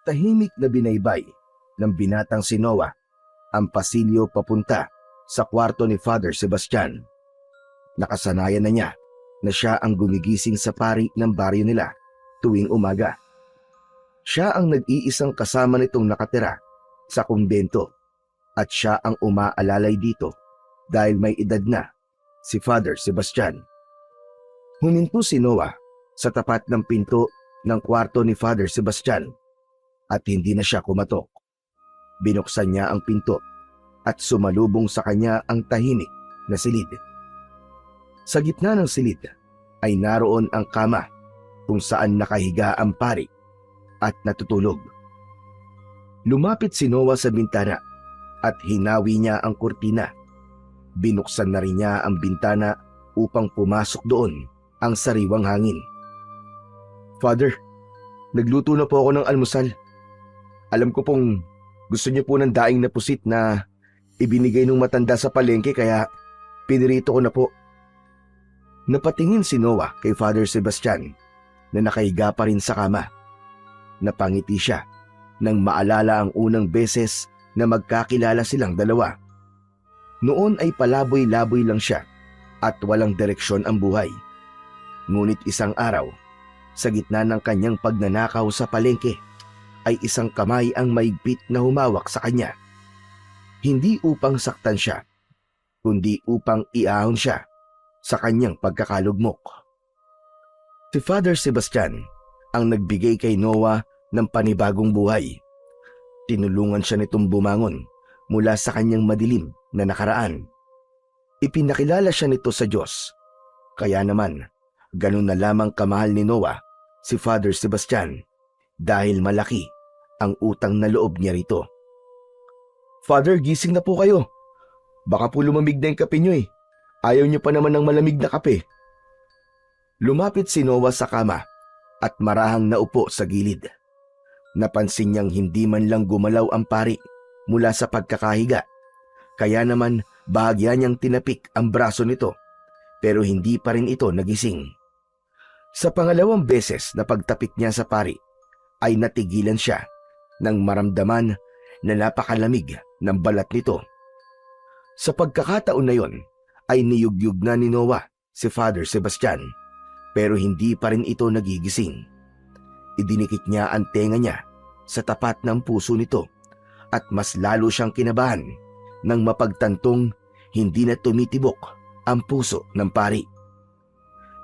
Tahimik na binaybay ng binatang si Noah ang pasilyo papunta sa kwarto ni Father Sebastian. Nakasanayan na niya na siya ang gumigising sa pari ng baryo nila tuwing umaga. Siya ang nag-iisang kasama nitong nakatira sa kumbento at siya ang umaalalay dito dahil may edad na si Father Sebastian. Huminto si Noah sa tapat ng pinto ng kwarto ni Father Sebastian at hindi na siya kumatok. Binuksan niya ang pinto at sumalubong sa kanya ang tahimik na silid. Sa gitna ng silid ay naroon ang kama kung saan nakahiga ang pari at natutulog. Lumapit si Noah sa bintana at hinawi niya ang kurtina. Binuksan na rin niya ang bintana upang pumasok doon ang sariwang hangin. Father, nagluto na po ako ng almusal. Alam ko pong gusto niyo po ng daing na pusit na ibinigay ng matanda sa palengke kaya pinirito ko na po. Napatingin si Noah kay Father Sebastian na nakahiga pa rin sa kama. Napangiti siya nang maalala ang unang beses na magkakilala silang dalawa. Noon ay palaboy-laboy lang siya at walang direksyon ang buhay. Ngunit isang araw, sa gitna ng kanyang pagnanakaw sa palengke, ay isang kamay ang maigpit na humawak sa kanya. Hindi upang saktan siya, kundi upang iahon siya sa kanyang pagkakalugmok. Si Father Sebastian ang nagbigay kay Noah ng panibagong buhay. Tinulungan siya nitong bumangon mula sa kanyang madilim na nakaraan. Ipinakilala siya nito sa Diyos. Kaya naman, ganun na lamang kamahal ni Noah si Father Sebastian dahil malaki ang utang na loob niya rito. Father, gising na po kayo. Baka po lumamig na yung kape niyo eh. Ayaw niyo pa naman ng malamig na kape. Lumapit si Noah sa kama at marahang naupo sa gilid. Napansin niyang hindi man lang gumalaw ang pari mula sa pagkakahiga. Kaya naman bahagya niyang tinapik ang braso nito pero hindi pa rin ito nagising. Sa pangalawang beses na pagtapik niya sa pari ay natigilan siya nang maramdaman na napakalamig ng balat nito. Sa pagkakataon na yon ay niyugyug na ni Noah si Father Sebastian pero hindi pa rin ito nagigising. Idinikit niya ang tenga niya sa tapat ng puso nito at mas lalo siyang kinabahan nang mapagtantong hindi na tumitibok ang puso ng pari.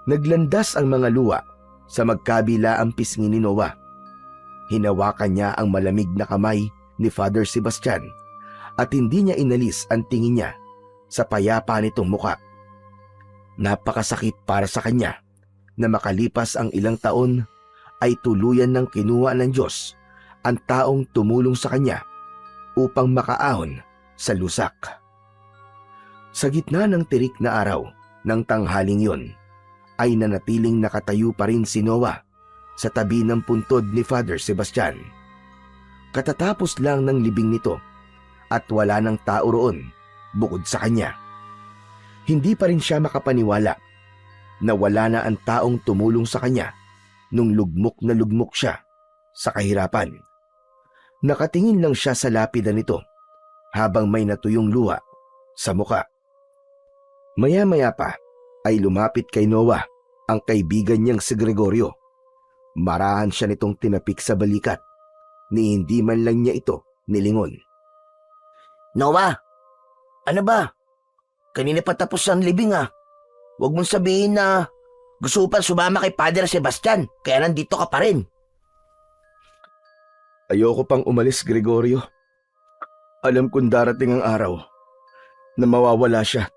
Naglandas ang mga luha sa magkabila ang pisngi ni Noah. Hinawakan niya ang malamig na kamay ni Father Sebastian at hindi niya inalis ang tingin niya sa payapa nitong muka. Napakasakit para sa kanya na makalipas ang ilang taon ay tuluyan ng kinuha ng Diyos ang taong tumulong sa kanya upang makaahon sa lusak. Sa gitna ng tirik na araw ng tanghaling yon, ay nanatiling nakatayo pa rin si Noah sa tabi ng puntod ni Father Sebastian. Katatapos lang ng libing nito at wala ng tao roon bukod sa kanya. Hindi pa rin siya makapaniwala na wala na ang taong tumulong sa kanya nung lugmok na lugmok siya sa kahirapan. Nakatingin lang siya sa lapida nito habang may natuyong luha sa muka. Maya-maya pa ay lumapit kay Noah ang kaibigan niyang si Gregorio. Marahan siya nitong tinapik sa balikat ni hindi man lang niya ito nilingon. Noah, ano ba? Kanina pa tapos ang libing ah. Huwag mong sabihin na gusto pa sumama kay Father Sebastian kaya nandito ka pa rin. Ayoko pang umalis, Gregorio. Alam kong darating ang araw na mawawala siya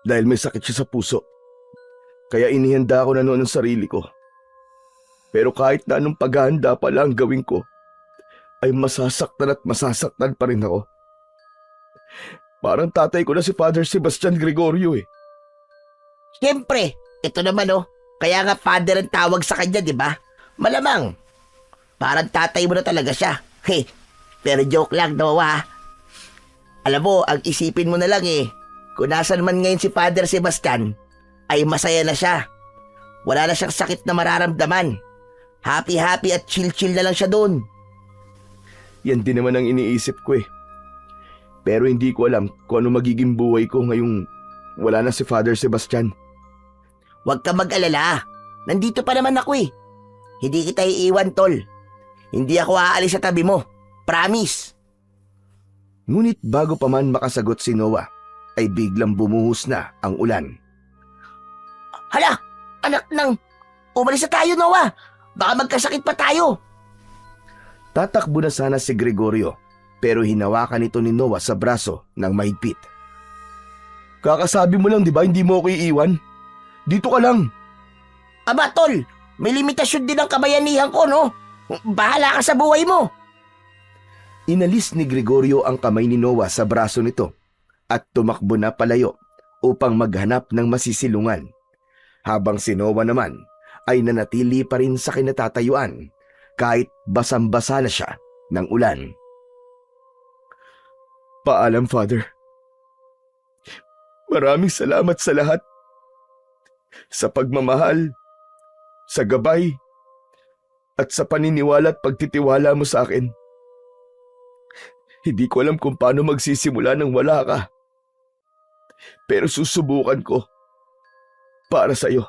dahil may sakit siya sa puso. Kaya inihanda ko na noon ang sarili ko. Pero kahit na anong paghahanda pa lang gawin ko, ay masasaktan at masasaktan pa rin ako. Parang tatay ko na si Father Sebastian, Gregorio eh. Siyempre, ito naman oh. Kaya nga Father ang tawag sa kanya, di ba? Malamang. Parang tatay mo na talaga siya. Hey, pero joke lang, Noah. Alam mo, ang isipin mo na lang eh. Kung nasan man ngayon si Father Sebastian, ay masaya na siya. Wala na siyang sakit na mararamdaman. Happy-happy at chill-chill na lang siya doon. Yan din naman ang iniisip ko eh. Pero hindi ko alam kung ano magiging buhay ko ngayong wala na si Father Sebastian. Huwag ka mag-alala. Nandito pa naman ako eh. Hindi kita iiwan, tol. Hindi ako aalis sa tabi mo. Promise. Ngunit bago pa man makasagot si Noah, ay biglang bumuhos na ang ulan. Hala! Anak ng... Umalis na tayo, Noah! Baka magkasakit pa tayo! Tatakbo na sana si Gregorio, pero hinawakan ito ni Noah sa braso ng mahigpit. Kakasabi mo lang, di ba, hindi mo ako iiwan? Dito ka lang. Aba, tol! May limitasyon din ang kabayanihan ko, no? Bahala ka sa buhay mo! Inalis ni Gregorio ang kamay ni Noah sa braso nito at tumakbo na palayo upang maghanap ng masisilungan. Habang si Noah naman ay nanatili pa rin sa kinatatayuan kahit basang-basa na siya ng ulan. Paalam, Father. Maraming salamat sa lahat. Sa pagmamahal, sa gabay, at sa paniniwala at pagtitiwala mo sa akin. Hindi ko alam kung paano magsisimula nang wala ka. Pero susubukan ko para sa iyo.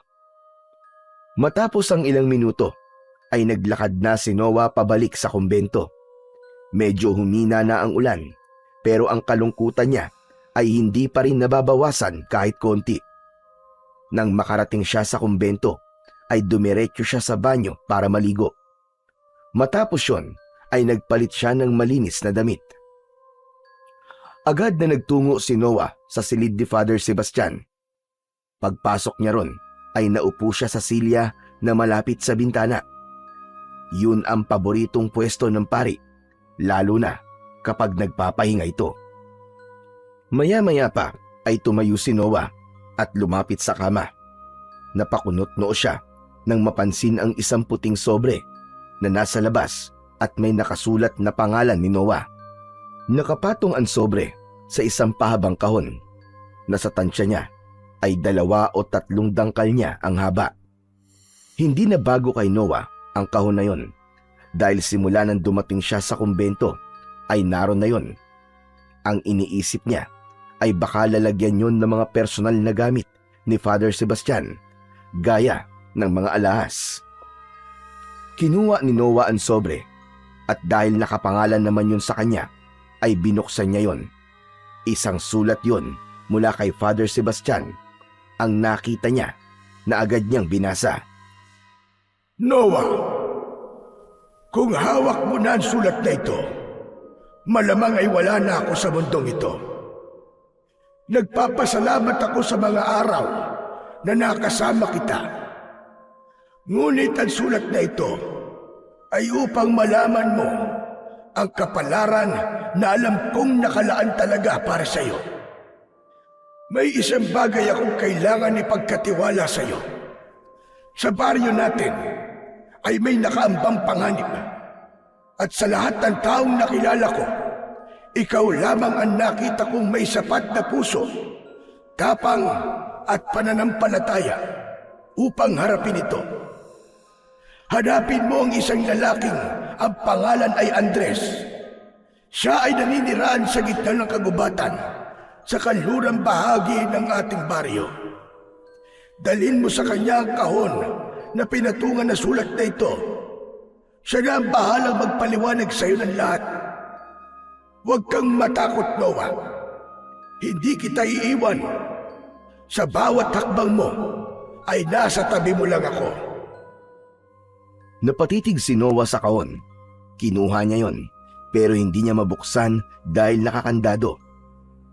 Matapos ang ilang minuto, ay naglakad na si Noah pabalik sa kumbento. Medyo humina na ang ulan, pero ang kalungkutan niya ay hindi pa rin nababawasan kahit konti. Nang makarating siya sa kumbento, ay dumiretso siya sa banyo para maligo. Matapos yon, ay nagpalit siya ng malinis na damit. Agad na nagtungo si Noah sa silid ni Father Sebastian. Pagpasok niya ron, ay naupo siya sa silya na malapit sa bintana. Yun ang paboritong pwesto ng pari, lalo na kapag nagpapahinga ito. Maya-maya pa ay tumayo si Noah at lumapit sa kama. Napakunot noo siya nang mapansin ang isang puting sobre na nasa labas at may nakasulat na pangalan ni Noah. Nakapatong ang sobre sa isang pahabang kahon na sa tansya niya ay 2 o 3 dangkal niya ang haba. Hindi na bago kay Noah ang kahon na yon dahil simula nang dumating siya sa kumbento ay naroon na yon. Ang iniisip niya ay baka lalagyan yon ng mga personal na gamit ni Father Sebastian gaya ng mga alahas. Kinuha ni Noah ang sobre at dahil nakapangalan naman yun sa kanya ay binuksan niya yon. Isang sulat yon mula kay Father Sebastian. Ang nakita niya na agad niyang binasa. Noah, kung hawak mo na ang sulat na ito, malamang ay wala na ako sa mundong ito. Nagpapasalamat ako sa mga araw na nakasama kita. Ngunit ang sulat na ito ay upang malaman mo ang kapalaran na alam kong nakalaan talaga para sa iyo. May isang bagay akong kailangan ipagkatiwala sa iyo. Sa baryo natin ay may nakaambang panganib. At sa lahat ng taong nakilala ko, ikaw lamang ang nakita kong may sapat na puso, tapang at pananampalataya upang harapin ito. Hanapin mo ang isang lalaking ang pangalan ay Andres. Siya ay naninirahan sa gitna ng kagubatan sa kanlurang bahagi ng ating baryo. Dalhin mo sa kanya ang kahon na pinatungan na sulat na ito. Siya na ang bahalang magpaliwanag sa iyo ng lahat. Huwag kang matakot, Noah. Hindi kita iiwan. Sa bawat hakbang mo ay nasa tabi mo lang ako. Napatitig si Noah sa kahon. Kinuha niya yon, pero hindi niya mabuksan dahil nakakandado.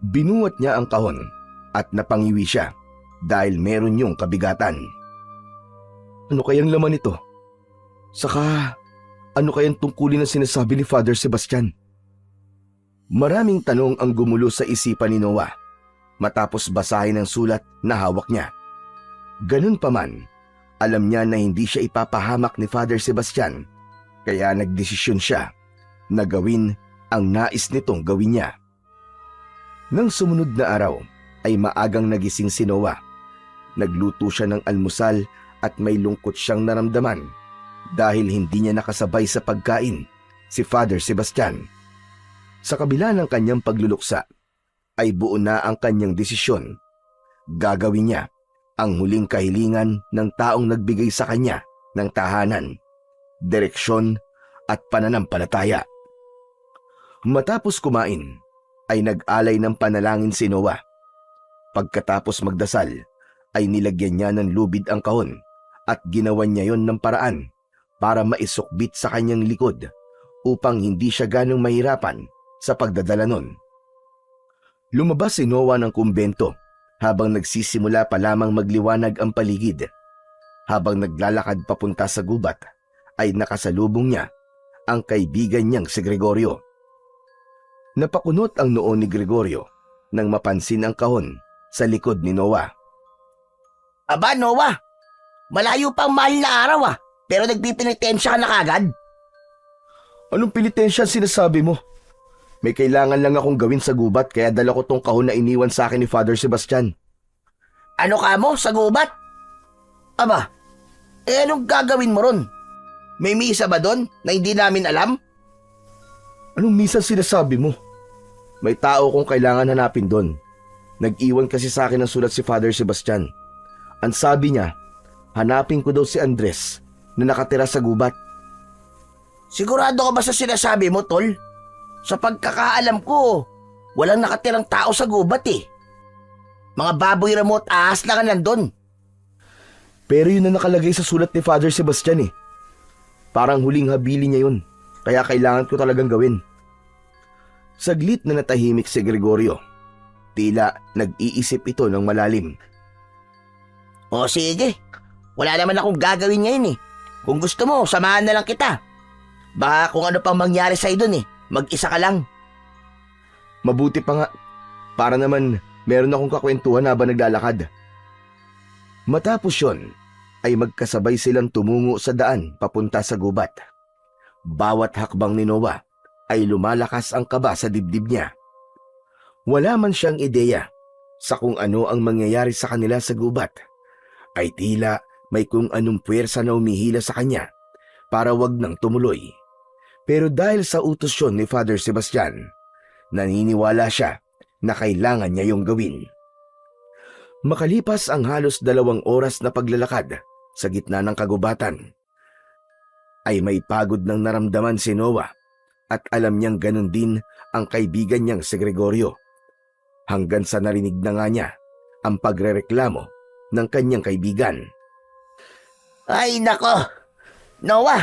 Binuhat niya ang kahon at napangiwi siya dahil meron yung kabigatan. Ano kayang laman ito? Saka, ano kayang tungkulin na sinasabi ni Father Sebastian? Maraming tanong ang gumulo sa isipan ni Noah matapos basahin ang sulat na hawak niya. Ganun pa man, alam niya na hindi siya ipapahamak ni Father Sebastian, kaya nagdesisyon siya na gawin ang nais nitong gawin niya. Nang sumunod na araw ay maagang nagising si Noah. Nagluto siya ng almusal at may lungkot siyang naramdaman dahil hindi niya nakasabay sa pagkain si Father Sebastian. Sa kabila ng kanyang pagluluksa, ay buo na ang kanyang desisyon. Gagawin niya ang huling kahilingan ng taong nagbigay sa kanya ng tahanan, direksyon at pananampalataya. Matapos kumain, ay nag-alay ng panalangin si Noah. Pagkatapos magdasal, ay nilagyan niya ng lubid ang kahon at ginawan niya yon ng paraan para maisukbit sa kanyang likod upang hindi siya ganong mahirapan sa pagdadala nun. Lumabas si Noah ng kumbento habang nagsisimula pa lamang magliwanag ang paligid. Habang naglalakad papunta sa gubat, ay nakasalubong niya ang kaibigan niyang si Gregorio. Napakunot ang noo ni Gregorio nang mapansin ang kahon sa likod ni Noah. Aba, Noah, malayo pang mahal na araw pero nagpipinitensya ka na kagad. Anong pilitensya ang sinasabi mo? May kailangan lang akong gawin sa gubat kaya dala ko tong kahon na iniwan sa akin ni Father Sebastian. Ano ka mo sa gubat? Aba, anong gagawin mo ron? May misa ba doon na hindi namin alam? Anong minsan sinasabi mo? May tao kong kailangan hanapin doon. Nag-iwan kasi sa akin ng sulat si Father Sebastian. Ang sabi niya, hanapin ko daw si Andres na nakatira sa gubat. Sigurado ka ba sa sinasabi mo, Tol? Sa pagkakaalam ko, walang nakatirang tao sa gubat Mga baboy remote ahas lang nandun. Pero yun na nakalagay sa sulat ni Father Sebastian Parang huling habili niya yun, kaya kailangan ko talagang gawin. Saglit na natahimik si Gregorio. Tila nag-iisip ito ng malalim. O sige, wala naman akong gagawin ngayon Kung gusto mo, samahan na lang kita. Baka kung ano pang mangyari sa'yo dun mag-isa ka lang. Mabuti pa nga, para naman meron akong kakwentuhan habang naglalakad. Matapos yun, ay magkasabay silang tumungo sa daan papunta sa gubat. Bawat hakbang ni Noah ay lumalakas ang kaba sa dibdib niya. Wala man siyang ideya sa kung ano ang mangyayari sa kanila sa gubat, ay tila may kung anong puwersa na umihila sa kanya para wag nang tumuloy. Pero dahil sa utos yun ni Father Sebastian, naniniwala siya na kailangan niya yung gawin. Makalipas ang halos 2 oras na paglalakad sa gitna ng kagubatan, ay may pagod nang naramdaman si Noah at alam niyang ganun din ang kaibigan niyang si Gregorio. Hanggang sa narinig na nga niya ang pagrereklamo ng kanyang kaibigan. Ay nako, Noah,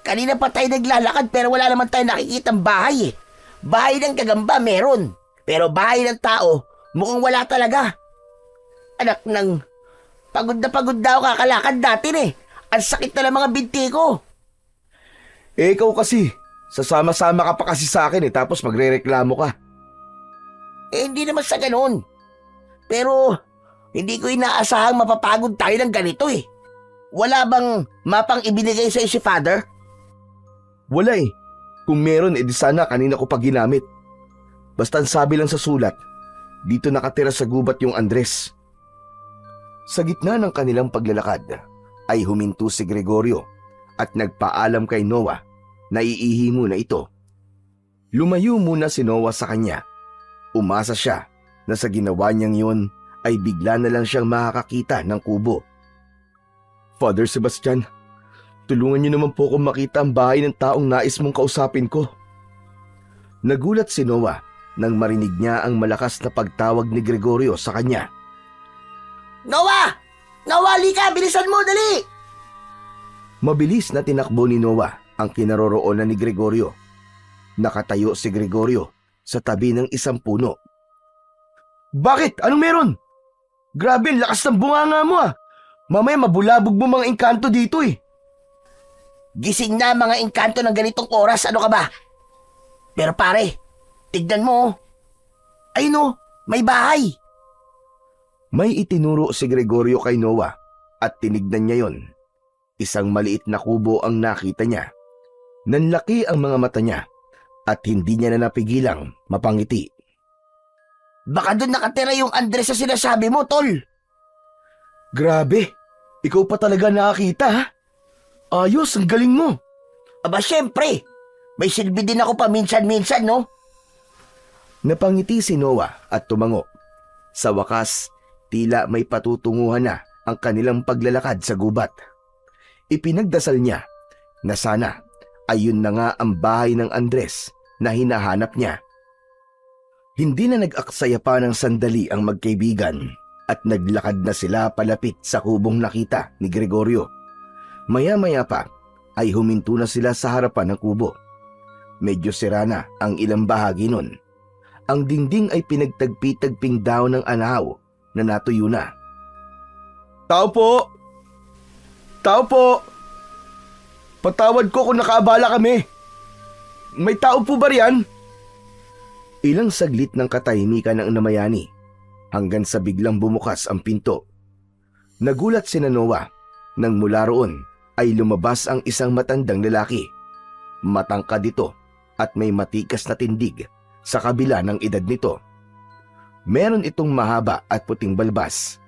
kanina pa tayo naglalakad pero wala naman tayo nakikitang bahay Bahay ng kagamba meron, pero bahay ng tao mukhang wala talaga. Anak ng, pagod na pagod daw kakalakad natin Ang sakit na ng mga binti ko. Ikaw kasi, sasama-sama ka pa kasi sa akin tapos magrereklamo ka. Hindi naman sa ganun. Pero, hindi ko inaasahang mapapagod tayo ng ganito Wala bang mapang ibinigay sa'yo si Father? Wala Kung meron, edi sana kanina ko pa ginamit. Basta ang sabi lang sa sulat, dito nakatira sa gubat yung Andres. Sa gitna ng kanilang paglalakad, ay huminto si Gregorio at nagpaalam kay Noah na iihi muna ito. Lumayo muna si Noah sa kanya. Umasa siya na sa ginawa niyang yun ay bigla na lang siyang makakakita ng kubo. Father Sebastian, tulungan niyo naman po akong makita ang bahay ng taong nais mong kausapin ko. Nagulat si Noah nang marinig niya ang malakas na pagtawag ni Gregorio sa kanya. Noah! Noah, halika! Bilisan mo, dali! Mabilis na tinakbo ni Noah ang kinaroroonan ni Gregorio. Nakatayo si Gregorio sa tabi ng isang puno. Bakit? Anong meron? Grabe, ang lakas ng bunganga mo Mamaya mabulabog mo mga engkanto dito Gising na mga engkanto ng ganitong oras, ano ka ba? Pero pare, tignan mo. Ayun may bahay. May itinuro si Gregorio kay Noah at tinignan niya yon. Isang maliit na kubo ang nakita niya. Nanlaki ang mga mata niya at hindi niya na napigilang mapangiti. Baka doon nakatira yung Andres na sinasabi mo, Tol. Grabe, ikaw pa talaga nakakita Ayos, ang galing mo. Aba syempre, May silbi din ako paminsan-minsan, no? Napangiti si Noah at tumango. Sa wakas, tila may patutunguhan na ang kanilang paglalakad sa gubat. Ipinagdasal niya na sana ayun na nga ang bahay ng Andres na hinahanap niya. Hindi na nag-aksaya pa ng sandali ang magkaibigan at naglakad na sila palapit sa kubong nakita ni Gregorio. Maya-maya pa ay huminto na sila sa harapan ng kubo. Medyo sira na ang ilang bahagi nun. Ang dingding ay pinagtagpi-tagping daw ng anahaw na natuyo na. Tao po! Tao po! Patawad ko kung nakaabala kami. May tao po ba riyan? Ilang saglit ng katahimikan ang namayani hanggang sa biglang bumukas ang pinto. Nagulat si Noah nang mula roon ay lumabas ang isang matandang lalaki. Matangkad ito at may matikas na tindig sa kabila ng edad nito. Meron itong mahaba at puting balbas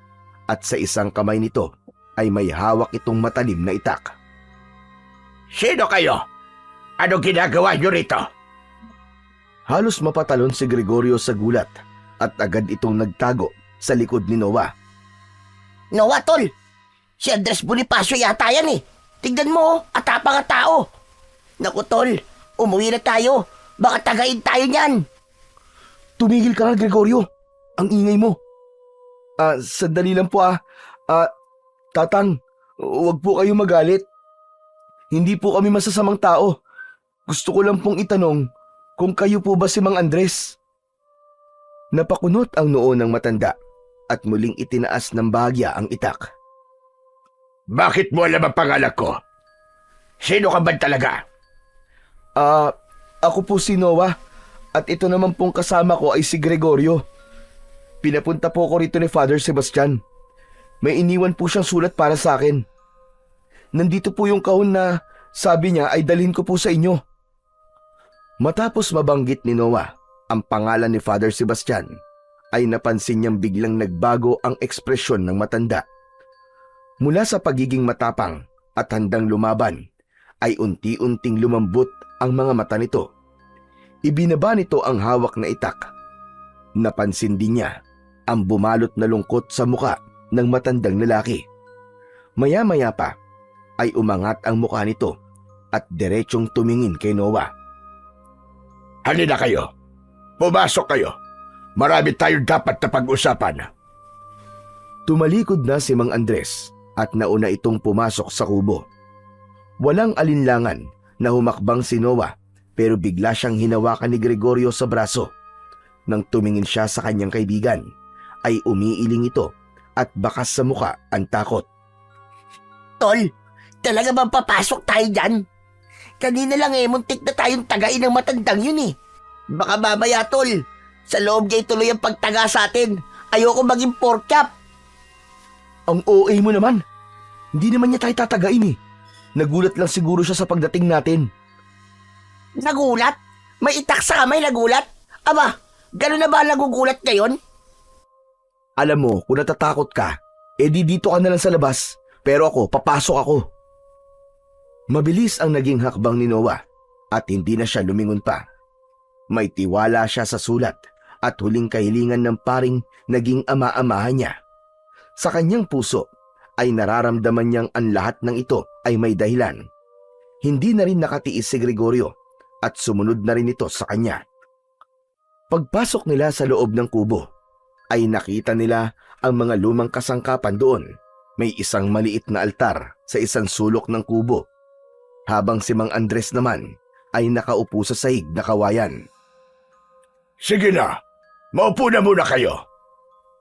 at sa isang kamay nito ay may hawak itong matalim na itak. Sino kayo? Ano ginagawa niyo rito? Halos mapatalon si Gregorio sa gulat at agad itong nagtago sa likod ni Noah. Noah, tol! Si Andres Bonifacio yata yan eh. Tignan mo, atapang at tao. Naku, tol, umuwi na tayo. Baka tagain tayo niyan. Tumigil ka nga, Gregorio. Ang ingay mo. Sandali lang po Tatang, huwag po kayo magalit. Hindi po kami masasamang tao. Gusto ko lang pong itanong kung kayo po ba si Mang Andres. Napakunot ang noo ng matanda at muling itinaas ng bahagya ang itak. Bakit mo alam ang pangalan ko? Sino ka ba talaga? Ako po si Noah at ito naman pong kasama ko ay si Gregorio. Pinapunta po ko rito ni Father Sebastian. May iniwan po siyang sulat para sa akin. Nandito po yung kahon na sabi niya ay dalhin ko po sa inyo. Matapos mabanggit ni Noah ang pangalan ni Father Sebastian, ay napansin niyang biglang nagbago ang ekspresyon ng matanda. Mula sa pagiging matapang at handang lumaban, ay unti-unting lumambot ang mga mata nito. Ibinaba nito ang hawak na itak. Napansin din niya ang bumalot na lungkot sa muka ng matandang lalaki. Maya-maya pa ay umangat ang mukha nito at diretsong tumingin kay Noah. Halina kayo. Pumasok kayo. Marami tayong dapat na pag-usapan. Tumalikod na si Mang Andres at nauna itong pumasok sa kubo. Walang alinlangan na humakbang si Noah pero bigla siyang hinawakan ni Gregorio sa braso. Nang tumingin siya sa kanyang kaibigan, ay umiiling ito at bakas sa muka ang takot. Tol, talaga bang papasok tayo dyan? Kanina lang muntik na tayong tagain ng matandang yun eh. Baka mamaya, tol, sa loob niya tuloy ang pagtaga sa atin. Ayoko maging pork chop. Ang OA mo naman. Hindi naman niya tayo tatagain eh. Nagulat lang siguro siya sa pagdating natin. Nagulat? May itak sa kamay, nagulat? Aba, gano'n na ba nagugulat ngayon? Alam mo, kung natatakot ka, edi dito ka na lang sa labas. Pero ako, papasok ako. Mabilis ang naging hakbang ni Noah at hindi na siya lumingon pa. May tiwala siya sa sulat at huling kahilingan ng paring naging ama-amahan niya. Sa kanyang puso ay nararamdaman niyang ang lahat ng ito ay may dahilan. Hindi na rin nakatiis si Gregorio at sumunod na rin ito sa kanya. Pagpasok nila sa loob ng kubo, ay nakita nila ang mga lumang kasangkapan doon. May isang maliit na altar sa isang sulok ng kubo, habang si Mang Andres naman ay nakaupo sa sahig na kawayan. Sige na, maupo na muna kayo.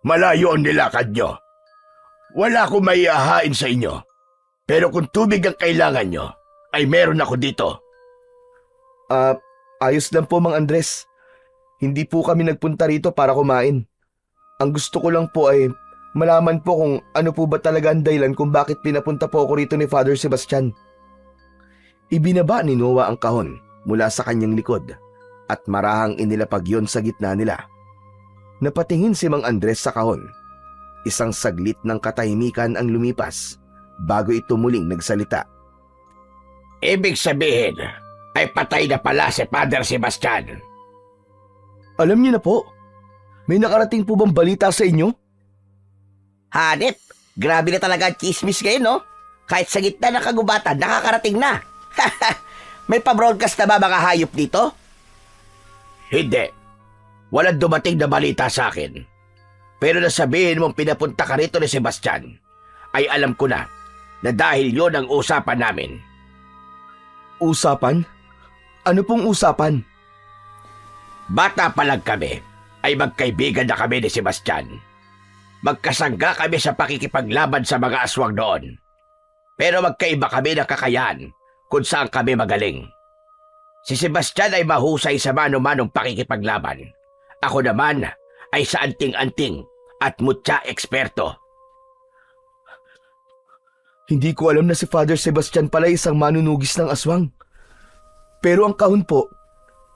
Malayo ang nilakad nyo. Wala akong maiahain sa inyo. Pero kung tubig ang kailangan nyo, ay meron ako dito. Ayos lang po, Mang Andres. Hindi po kami nagpunta rito para kumain. Ang gusto ko lang po ay malaman po kung ano po ba talaga ang dahilan kung bakit pinapunta po ako rito ni Father Sebastian. Ibinaba ni Noah ang kahon mula sa kanyang likod at marahang inilapag yon sa gitna nila. Napatingin si Mang Andres sa kahon. Isang saglit ng katahimikan ang lumipas bago ito muling nagsalita. Ibig sabihin, ay patay na pala si Father Sebastian. Alam niyo na po. May nakarating po bang balita sa inyo? Hanep, grabe na talaga ang chismis ngayon, no? Kahit sa gitna ng kagubatan, nakakarating na. May pa-broadcast na ba mga hayop dito? Hindi. Walang dumating na balita sa akin. Pero nasabihin mong pinapunta ka rito ni Sebastian, ay alam ko na dahil yon ang usapan namin. Usapan? Ano pong usapan? Bata pa lang kami, ay magkaibigan na kami ni Sebastian. Magkasangga kami sa pakikipaglaban sa mga aswang noon. Pero magkaiba kami ng kakayahan kung saan kami magaling. Si Sebastian ay mahusay sa mano-manong pakikipaglaban. Ako naman ay sa anting-anting at mutya eksperto. Hindi ko alam na si Father Sebastian pala isang manunugis ng aswang. Pero ang kahon po,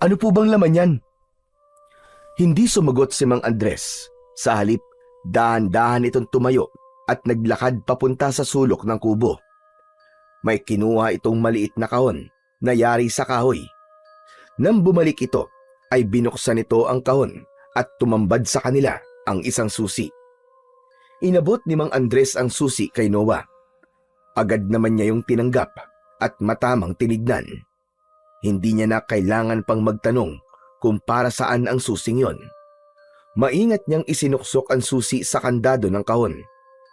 ano po bang laman yan? Hindi sumagot si Mang Andres. Sa halip, dahan-dahan itong tumayo at naglakad papunta sa sulok ng kubo. May kinuha itong maliit na kahon na yari sa kahoy. Nang bumalik ito, ay binuksan nito ang kahon at tumambad sa kanila ang isang susi. Inabot ni Mang Andres ang susi kay Noah. Agad naman niya yung tinanggap at matamang tinignan. Hindi niya na kailangan pang magtanong kung para saan ang susing yon. Maingat niyang isinuksok ang susi sa kandado ng kahon.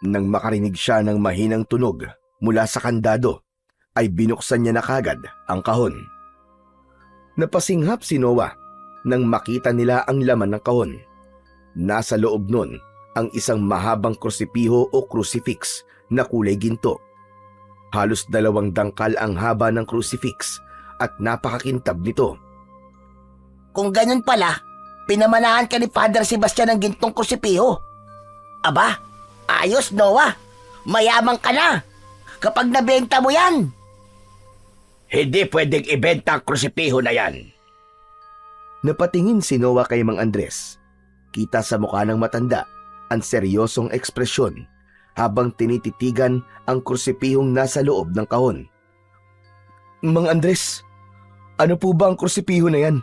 Nang makarinig siya ng mahinang tunog mula sa kandado, ay binuksan niya na kagad ang kahon. Napasinghap si Noah nang makita nila ang laman ng kahon. Nasa loob nun ang isang mahabang krusipiho o crucifix na kulay ginto. Halos 2 dangkal ang haba ng crucifix at napakakintab nito. Kung ganun pala, pinamanahan ka ni Father Sebastian ng gintong krusipiho. Aba, ayos Noah, mayamang ka na kapag nabenta mo yan. Hindi pwedeng ibenta ang krusipiho na yan. Napatingin si Noah kay Mang Andres. Kita sa mukha ng matanda ang seryosong ekspresyon habang tinititigan ang krusipihong nasa loob ng kahon. Mang Andres, ano po ba ang krusipiho na yan?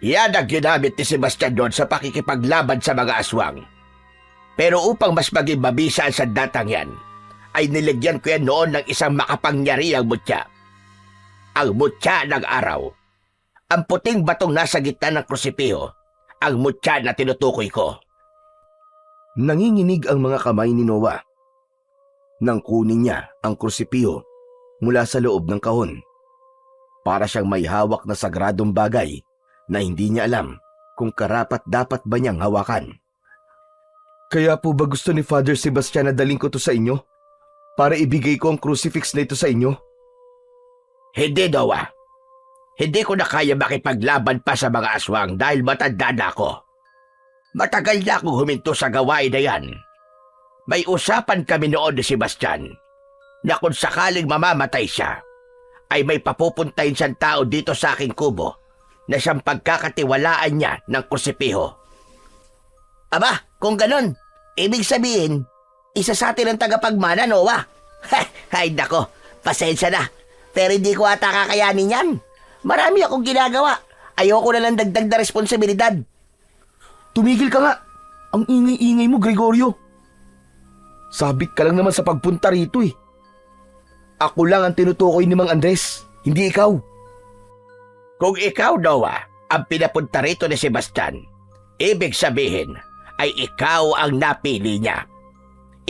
Yan ang ginamit ni Sebastian doon sa pakikipaglaban sa mga aswang. Pero upang mas maging mabisa ang sandatang yan, ay niligyan ko yan noon ng isang makapangyarihang mutya. Ang mutya ng araw. Ang puting batong nasa gitna ng krusipiho, ang mutya na tinutukoy ko. Nanginginig ang mga kamay ni Noah. Nang kunin niya ang krusipiho mula sa loob ng kahon. Para siyang may hawak na sagradong bagay na hindi niya alam kung karapat-dapat ba niyang hawakan. Kaya po ba gusto ni Father Sebastian na daling ko to sa inyo? Para ibigay ko ang crucifix na ito sa inyo? Hindi, Noah. Hindi ko na kaya makipaglaban pa sa mga aswang dahil matanda na ako. Matagal na akong huminto sa gawain na yan. May usapan kami noon ni Sebastian na kung sakaling mamamatay siya, ay may papupuntahin siyang tao dito sa aking kubo na siyang pagkakatiwalaan niya ng krusipiho. Aba, kung ganun, ibig sabihin, isa sa atin ang tagapagmana, Noah. Ay nako, pasensya na. Pero hindi ko ata kakayanin yan. Marami akong ginagawa. Ayoko na lang dagdag na responsibilidad. Tumigil ka nga! Ang ingay-ingay mo, Gregorio. Sabik ka lang naman sa pagpunta rito eh. Ako lang ang tinutukoy ni Mang Andres, hindi ikaw. Kung ikaw, Noah, ang pinapunta rito ni Sebastian, ibig sabihin ay ikaw ang napili niya.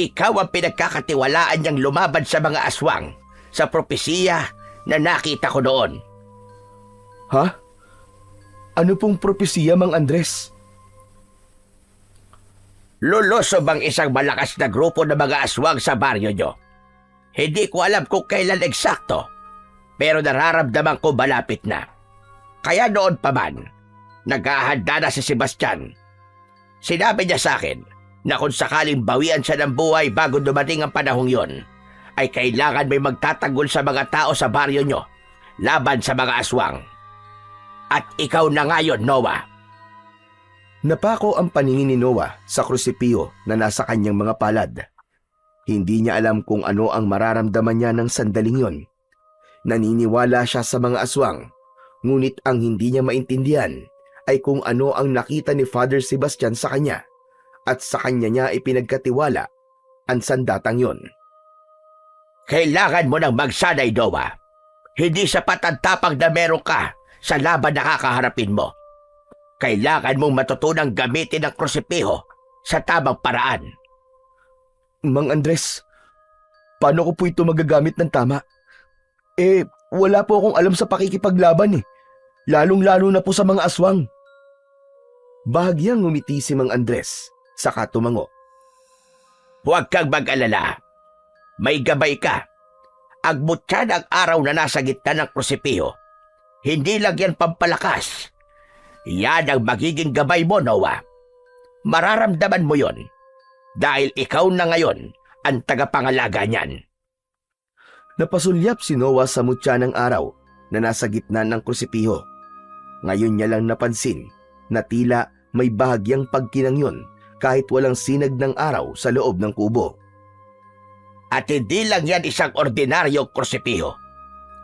Ikaw ang pinagkakatiwalaan niyang lumaban sa mga aswang sa propesiya na nakita ko noon. Ha? Ano pong propesiya, Mang Andres? Lulusob ang isang malakas na grupo ng mga aswang sa baryo niyo. Hindi ko alam kung kailan eksakto, pero nararamdaman ko malapit na. Kaya noon pa man, naghahanda na si Sebastian. Sinabi niya sa akin na kung sakaling bawian siya ng buhay bago dumating ang panahong yon, ay kailangan may magtatanggol sa mga tao sa baryo niyo laban sa mga aswang. At ikaw na ngayon, Noah. Napako ang paningin ni Noah sa krusipiho na nasa kanyang mga palad. Hindi niya alam kung ano ang mararamdaman niya ng sandaling yon. Naniniwala siya sa mga aswang, ngunit ang hindi niya maintindihan ay kung ano ang nakita ni Father Sebastian sa kanya at sa kanya niya ipinagkatiwala ang sandatang yon. Kailangan mo ng magsanay, Noah. Hindi sapat ang tapang na meron ka sa laban na kakaharapin mo. Kailangan mong matutunang gamitin ang krusipiho sa tamang paraan. Mang Andres, paano ko po ito magagamit ng tama? Wala po akong alam sa pakikipaglaban eh. Lalong-lalo na po sa mga aswang. Bahagyang ngumiti si Mang Andres, saka tumango. Huwag kang mag-alala. May gabay ka. Agmutya ng araw na nasa gitna ng krusipiho. Hindi lang yan pampalakas. Yan ang magiging gabay mo, Noah. Mararamdaman mo yon dahil ikaw na ngayon ang tagapangalaga niyan. Napasulyap si Noah sa mutya ng araw na nasa gitna ng krusipiho. Ngayon niya lang napansin na tila may bahagyang pagkinangyon kahit walang sinag ng araw sa loob ng kubo. At hindi lang yan isang ordinaryong krusipiho.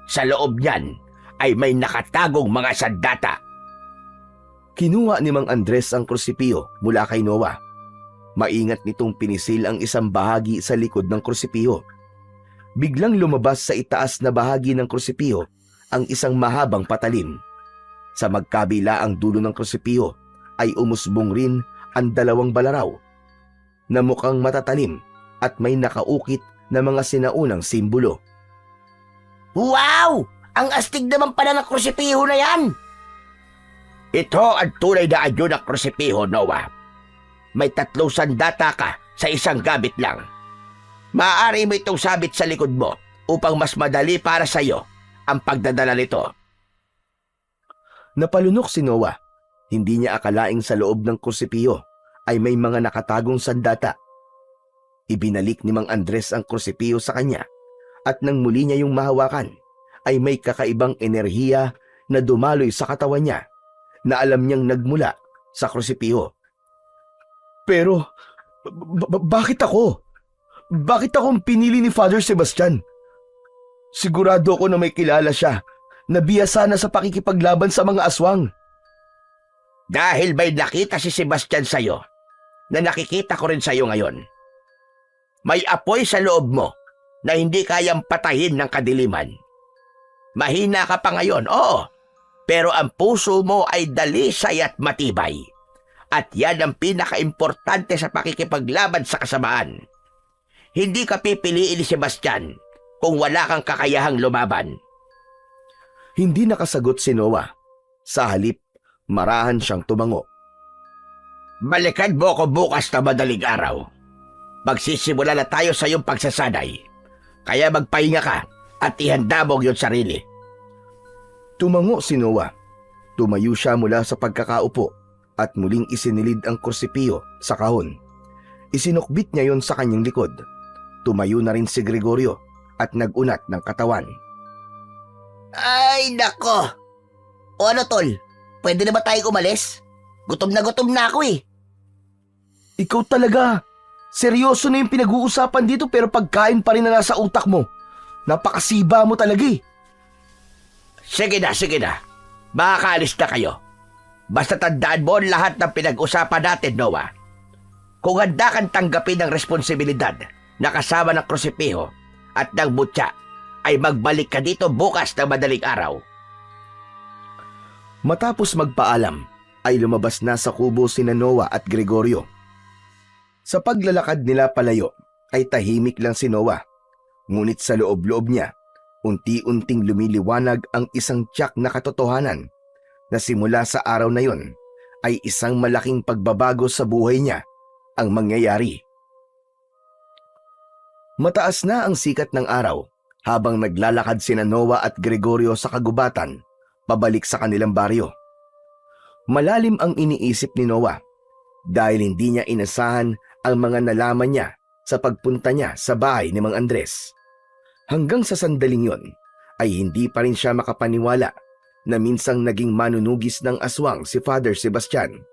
Sa loob niyan ay may nakatagong mga sandata. Kinuha ni Mang Andres ang krusipiho mula kay Noah. Maingat nitong pinisil ang isang bahagi sa likod ng krusipiho. Biglang lumabas sa itaas na bahagi ng krusipiho ang isang mahabang patalim. Sa magkabila ang dulo ng krusipiho ay umusbong rin ang dalawang balaraw na mukhang matatalim at may nakaukit na mga sinaunang simbolo. Wow! Ang astig naman pala ng krusipiho na yan! Ito ang tunay na anyo ng krusipiho, Noah. May 3 sandata ka sa isang gamit lang. Maaari mo itong sabit sa likod mo upang mas madali para sa iyo ang pagdadala nito. Napalunok si Noah. Hindi niya akalaing sa loob ng krusipiho ay may mga nakatagong sandata. Ibinalik ni Mang Andres ang krusipiho sa kanya at nang muli niya yung mahawakan ay may kakaibang enerhiya na dumaloy sa katawan niya na alam niyang nagmula sa krusipiho. Pero, bakit ako? Bakit akong pinili ni Father Sebastian? Sigurado ako na may kilala siya na biyasa na sa pakikipaglaban sa mga aswang. Dahil may nakita si Sebastian sa'yo na nakikita ko rin sa'yo ngayon. May apoy sa loob mo na hindi kayang patayin ng kadiliman. Mahina ka pa ngayon, oo. Pero ang puso mo ay dalisay at matibay. At yan ang pinaka-importante sa pakikipaglaban sa kasamaan. Hindi ka pipiliin ni Sebastian kung wala kang kakayahang lumaban. Hindi nakasagot si Noah. Sa halip, marahan siyang tumango. Balikan mo ko bukas na madaling araw. Magsisimula na tayo sa iyong pagsasanay. Kaya magpahinga ka at ihanda mo ang iyong sarili. Tumango si Noah. Tumayo siya mula sa pagkakaupo at muling isinilid ang krusipiho sa kahon. Isinukbit niya yon sa kanyang likod. Tumayo na rin si Gregorio at nagunat ng katawan. Ay, nako! O ano, tol? Pwede na ba tayong umalis? Gutom na ako eh. Ikaw talaga. Seryoso na yung pinag-uusapan dito pero pagkain pa rin na nasa utak mo. Napakasiba mo talaga eh. Sige na. Makakaalis na kayo. Basta tandaan mo ang lahat ng pinag-usapan natin, Noah. Kung handa kang tanggapin ang responsibilidad na kasama ng krusipiho at ng mutya, ay magbalik ka dito bukas ng madaling araw. Matapos magpaalam, ay lumabas na sa kubo sina Noah at Gregorio. Sa paglalakad nila palayo, ay tahimik lang si Noah. Ngunit sa loob-loob niya, unti-unting lumiliwanag ang isang tiyak na katotohanan na simula sa araw na yon ay isang malaking pagbabago sa buhay niya ang mangyayari. Mataas na ang sikat ng araw habang naglalakad sina Noah at Gregorio sa kagubatan pabalik sa kanilang baryo. Malalim ang iniisip ni Noah dahil hindi niya inasahan ang mga nalaman niya sa pagpunta niya sa bahay ni Mang Andres. Hanggang sa sandaling yon ay hindi pa rin siya makapaniwala na minsang naging manunugis ng aswang si Father Sebastian.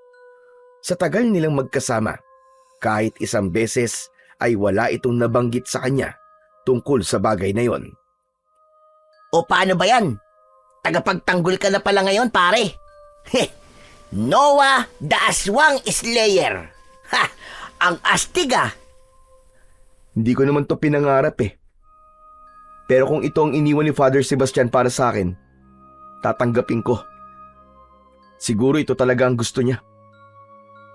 Sa tagal nilang magkasama, kahit isang beses ay wala itong nabanggit sa kanya tungkol sa bagay na yon. O paano ba yan? Tagapagtanggol ka na pala ngayon, pare. Noah the Aswang Slayer. Ha! Ang astig ah. Hindi ko naman to pinangarap eh. Pero kung ito ang iniwan ni Father Sebastian para sa akin, tatanggapin ko. Siguro ito talaga ang gusto niya.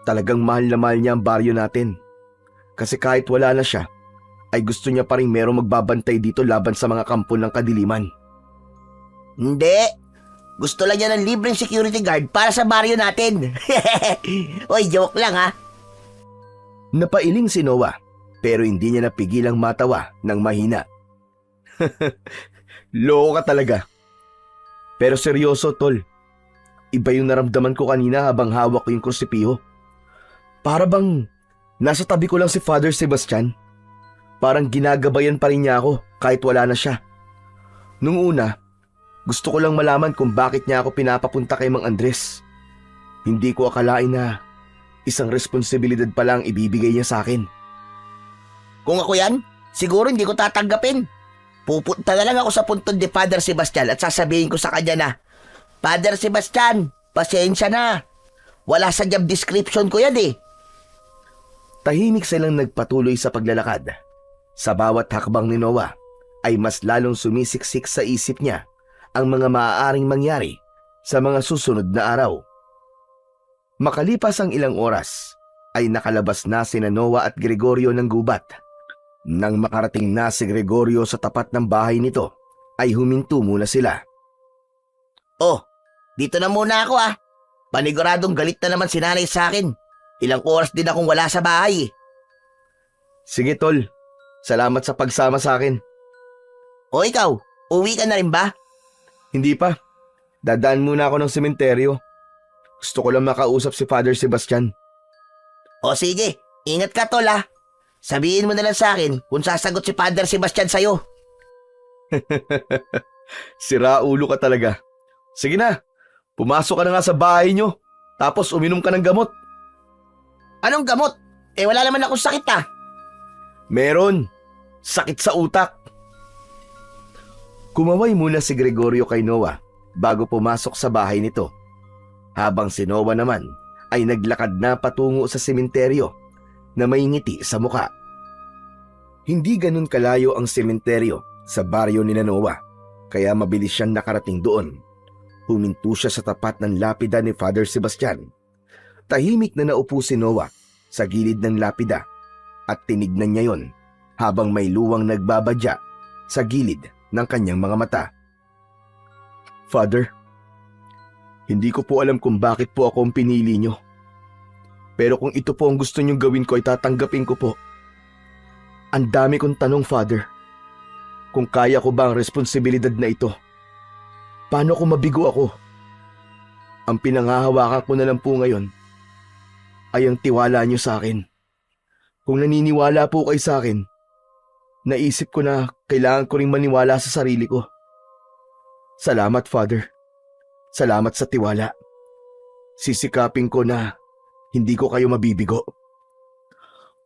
Talagang mahal na mahal niya ang baryo natin. Kasi kahit wala na siya, ay gusto niya pa rin merong magbabantay dito laban sa mga kampo ng kadiliman. Hindi. Gusto lang niya ng libreng security guard para sa baryo natin. Oy, joke lang ha. Napailing si Noah, pero hindi niya napigilang matawa ng mahina. Loko ka talaga. Pero seryoso, tol. Iba yung naramdaman ko kanina habang hawak ko yung krusipiho. Para bang nasa tabi ko lang si Father Sebastian. Parang ginagabayan pa rin niya ako kahit wala na siya. Nung una, gusto ko lang malaman kung bakit niya ako pinapapunta kay Mang Andres. Hindi ko akalain na isang responsibilidad pa lang ibibigay niya sa akin. Kung ako yan, siguro hindi ko tatanggapin. Pupunta na lang ako sa puntod ni Father Sebastian at sasabihin ko sa kanya na, Father Sebastian, pasensya na. Wala sa job description ko yan eh. Tahimik silang nagpatuloy sa paglalakad. Sa bawat hakbang ni Noah ay mas lalong sumisiksik sa isip niya ang mga maaaring mangyari sa mga susunod na araw. Makalipas ang ilang oras ay nakalabas na sina Noah at Gregorio ng gubat. Nang makarating na si Gregorio sa tapat ng bahay nito ay huminto muna sila. Oh, dito na muna ako ah. Paniguradong galit na naman si nanay sa akin. Ilang oras din akong wala sa bahay. Sige tol, salamat sa pagsama sa akin. O ikaw, uwi ka na rin ba? Hindi pa, dadaan muna ako ng sementeryo. Gusto ko lang makausap si Father Sebastian. O sige, ingat ka tol ah. Sabihin mo na lang sa akin kung sasagot si Father Sebastian sa'yo. Sira ulo ka talaga. Sige na, pumasok ka na nga sa bahay nyo, tapos uminom ka ng gamot. Anong gamot? Eh wala naman akong sakit ah. Meron, sakit sa utak. Kumaway muna si Gregorio kay Noah bago pumasok sa bahay nito. Habang si Noah naman ay naglakad na patungo sa sementeryo na may ngiti sa muka. Hindi ganun kalayo ang sementeryo sa baryo ni Noah, kaya mabilis siyang nakarating doon. Huminto siya sa tapat ng lapida ni Father Sebastian. Tahimik na naupo si Noah sa gilid ng lapida at tinignan niya yon habang may luwang nagbabadya sa gilid ng kanyang mga mata. Father, hindi ko po alam kung bakit po ako ang pinili niyo. Pero kung ito po ang gusto niyong gawin ko ay tatanggapin ko po. Ang dami kong tanong, Father. Kung kaya ko ba ang responsibilidad na ito? Paano kung mabigo ako? Ang pinangahawakan ko na lang po ngayon ay ang tiwala niyo sa akin. Kung naniniwala po kayo sa akin, naisip ko na kailangan ko ring maniwala sa sarili ko. Salamat, Father. Salamat sa tiwala. Sisikapin ko na hindi ko kayo mabibigo.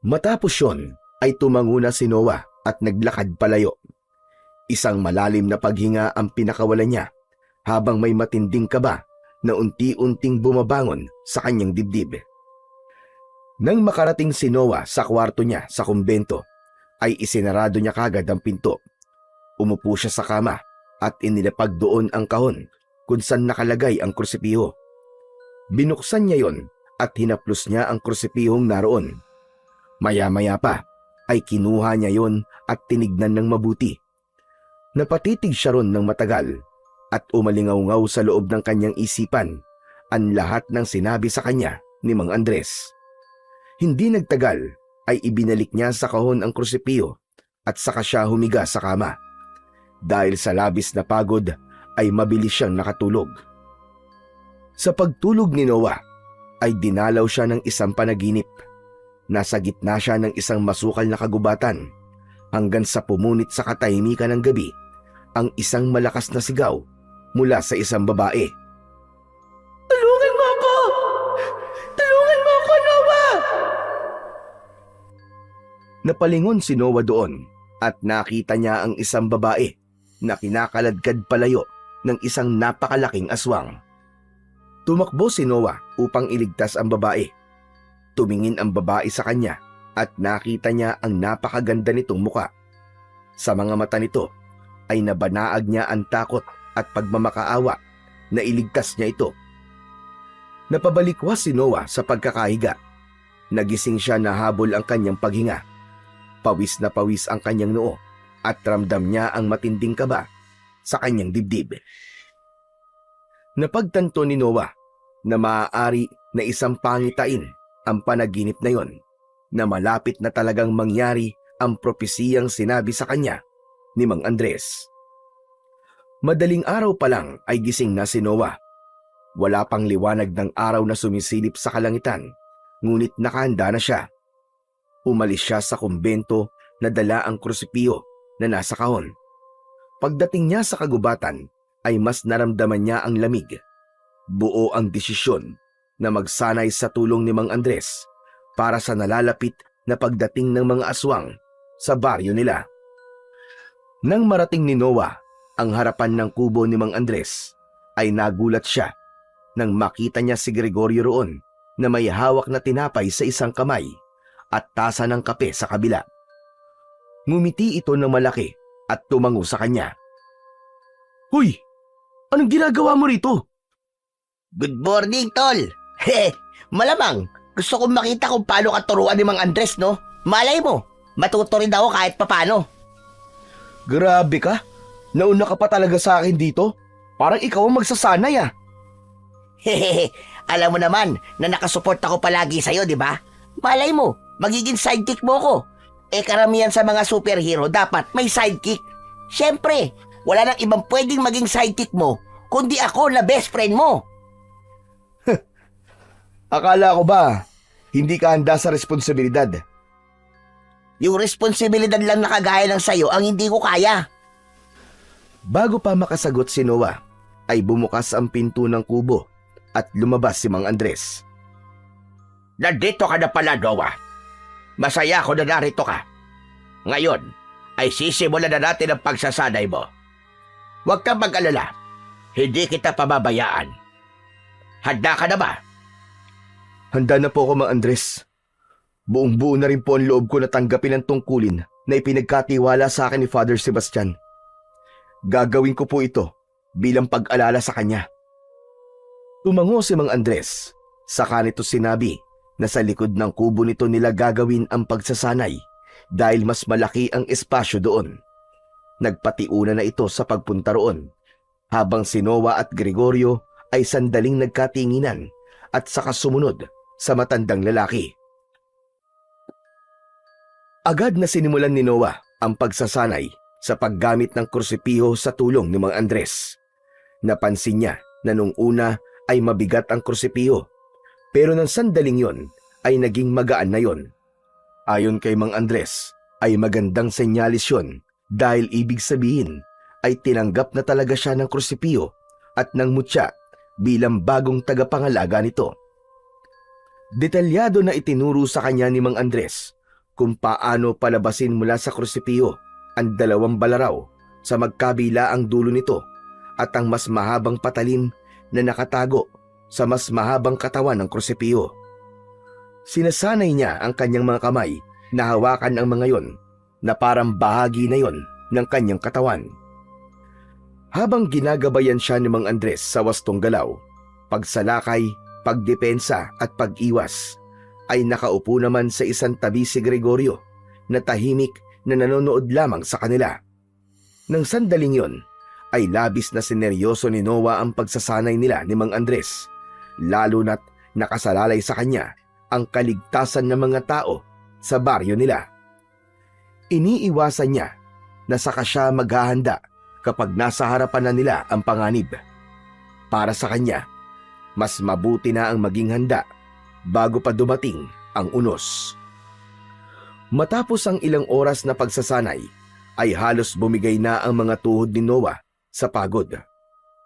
Matapos yon ay tumango na si Noah at naglakad palayo. Isang malalim na paghinga ang pinakawalan niya habang may matinding kaba na unti-unting bumabangon sa kanyang dibdib. Nang makarating si Noah sa kwarto niya sa kumbento, ay isinarado niya kagad ang pinto. Umupo siya sa kama at inilapag doon ang kahon kung saan nakalagay ang krusipiho. Binuksan niya yon at hinaplos niya ang krusipihong naroon. Maya-maya pa ay kinuha niya yon at tinignan ng mabuti. Napatitig siya ron ng matagal at umalingaw-ngaw sa loob ng kanyang isipan ang lahat ng sinabi sa kanya ni Mang Andres. Hindi nagtagal ay ibinalik niya sa kahon ang krusipiho at saka siya humiga sa kama. Dahil sa labis na pagod ay mabilis siyang nakatulog. Sa pagtulog ni Noah ay dinalaw siya ng isang panaginip. Nasa gitna siya ng isang masukal na kagubatan hanggang sa pumunit sa katahimikan ng gabi ang isang malakas na sigaw mula sa isang babae. Tulungan mo ako! Tulungan mo ako, Noah! Napalingon si Noah doon at nakita niya ang isang babae na kinakaladkad palayo ng isang napakalaking aswang. Tumakbo si Noah upang iligtas ang babae. Tumingin ang babae sa kanya at nakita niya ang napakaganda nitong muka. Sa mga mata nito ay nabanaag niya ang takot at pagmamakaawa na iligtas niya ito. Napabalikwas si Noah sa pagkakahiga. Nagising siya na habol ang kanyang paghinga. Pawis na pawis ang kanyang noo at ramdam niya ang matinding kaba sa kanyang dibdib. Napagtanto ni Noah na maaari na isang pangitain ang panaginip na yon, na malapit na talagang mangyari ang propesiyang sinabi sa kanya ni Mang Andres. Madaling araw pa lang ay gising na si Noah. Wala pang liwanag ng araw na sumisilip sa kalangitan, ngunit nakahanda na siya. Umalis siya sa kumbento na dala ang krusipiyo na nasa kahon. Pagdating niya sa kagubatan ay mas naramdaman niya ang lamig. Buo ang desisyon na magsanay sa tulong ni Mang Andres para sa nalalapit na pagdating ng mga aswang sa baryo nila. Nang marating ni Noah ang harapan ng kubo ni Mang Andres, ay nagulat siya nang makita niya si Gregorio roon na may hawak na tinapay sa isang kamay at tasa ng kape sa kabila. Ngumiti ito ng malaki at tumango sa kanya. "Huy! Anong ginagawa mo rito?" Good morning, tol. Malamang, gusto kong makita kung paano ka turuan ni Mang Andres, no? Malay mo, matuto rin ako kahit papano. Grabe ka! Nauna ka pa talaga sa akin dito. Parang ikaw ang magsasanay ah. Alam mo naman na nakasupport ako palagi sa'yo, di ba? Malay mo, magiging sidekick mo ko. Karamihan sa mga superhero dapat may sidekick. Siyempre, wala nang ibang pwedeng maging sidekick mo kundi ako na best friend mo. Akala ko ba, hindi ka handa sa responsibilidad? Yung responsibilidad lang na kagaya ng sayo ang hindi ko kaya. Bago pa makasagot si Noah, ay bumukas ang pinto ng kubo at lumabas si Mang Andres. Nandito ka na pala, Noah. Masaya ako na narito ka. Ngayon ay sisimulan na natin ang pagsasanay mo. Huwag kang mag-alala. Hindi kita pababayaan. Handa ka na ba? Handa na po ako, Mang Andres. Buong-buo na rin po ang loob ko na tanggapin ang tungkulin na ipinagkatiwala sa akin ni Father Sebastian. Gagawin ko po ito bilang pag-alala sa kanya. Tumango si Mang Andres. Saka nito sinabi na sa likod ng kubo nito nila gagawin ang pagsasanay dahil mas malaki ang espasyo doon. Nagpatiuna na ito sa pagpunta roon, habang si Noah at Gregorio ay sandaling nagkatinginan at saka sumunod sa matandang lalaki. Agad na sinimulan ni Noah ang pagsasanay sa paggamit ng krusipiho sa tulong ni Mang Andres. Napansin niya na nung una ay mabigat ang krusipiho, pero nang sandaling yon ay naging magaan na yon. Ayon kay Mang Andres ay magandang senyalis yon dahil ibig sabihin ay tinanggap na talaga siya ng krusipiho at ng mutya bilang bagong tagapangalaga nito. Detalyado na itinuro sa kanya ni Mang Andres kung paano palabasin mula sa krusipiho ang dalawang balaraw sa magkabila ang dulo nito at ang mas mahabang patalim na nakatago sa mas mahabang katawan ng krusipiho. Sinasanay niya ang kanyang mga kamay na hawakan ang mga yon na parang bahagi na yon ng kanyang katawan. Habang ginagabayan siya ni Mang Andres sa wastong galaw, pagsalakay, pagdepensa at pag-iwas, ay nakaupo naman sa isang tabi si Gregorio na tahimik na nanonood lamang sa kanila. Nang sandaling yon, ay labis na sineryoso ni Noah ang pagsasanay nila ni Mang Andres, lalo na't nakasalalay sa kanya ang kaligtasan ng mga tao sa baryo nila. Iniiwasan niya na saka siya maghahanda kapag nasa harapan na nila ang panganib. Para sa kanya, mas mabuti na ang maging handa bago pa dumating ang unos. Matapos ang ilang oras na pagsasanay, ay halos bumigay na ang mga tuhod ni Noah sa pagod.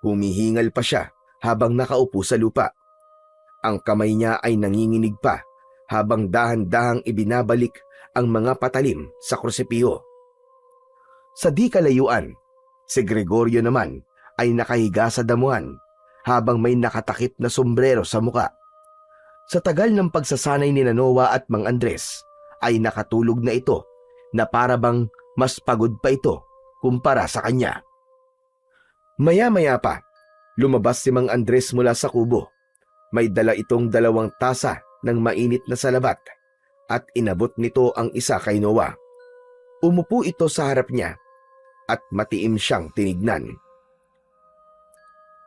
Humihingal pa siya habang nakaupo sa lupa. Ang kamay niya ay nanginginig pa habang dahan-dahang ibinabalik ang mga patalim sa krusipiho. Sa di kalayuan Si Gregorio naman ay nakahiga sa damuhan habang may nakatakip na sombrero sa muka. Sa tagal ng pagsasanay ni Noah at Mang Andres ay nakatulog na ito na para bang mas pagod pa ito kumpara sa kanya. Maya-maya pa, lumabas si Mang Andres mula sa kubo. May dala itong 2 tasa ng mainit na salabat at inabot nito ang isa kay Noah. Umupo ito sa harap niya at matiim siyang tinignan.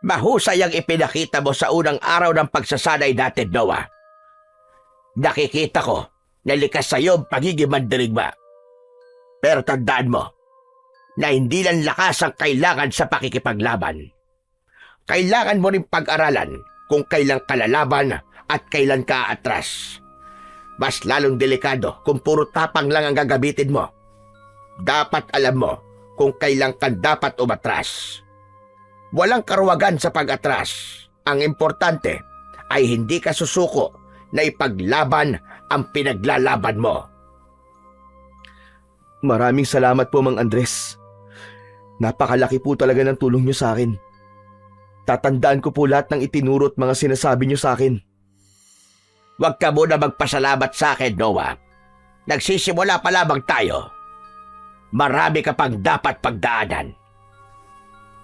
Mahusay ang ipinakita mo sa unang araw ng pagsasanay natin, Noah. Nakikita ko na likas sa iyo ang pagiging mandirigma. Pero tandaan mo na hindi lang lakas ang kailangan sa pakikipaglaban. Kailangan mo rin pag-aralan kung kailan ka lalaban at kailan ka atras. Mas lalong delikado kung puro tapang lang ang gagamitin mo. Dapat alam mo kung kailan ka dapat umatras. Walang karuwagan sa pag-atras. Ang importante ay hindi ka susuko na ipaglaban ang pinaglalaban mo. Maraming salamat po, Mang Andres. Napakalaki po talaga ng tulong niyo sa akin. Tatandaan ko po lahat ng itinuro at mga sinasabi niyo sa akin. Huwag ka muna magpasalamat sa akin, Noah. Nagsisimula pa lamang tayo. Marami ka pang dapat pagdaanan.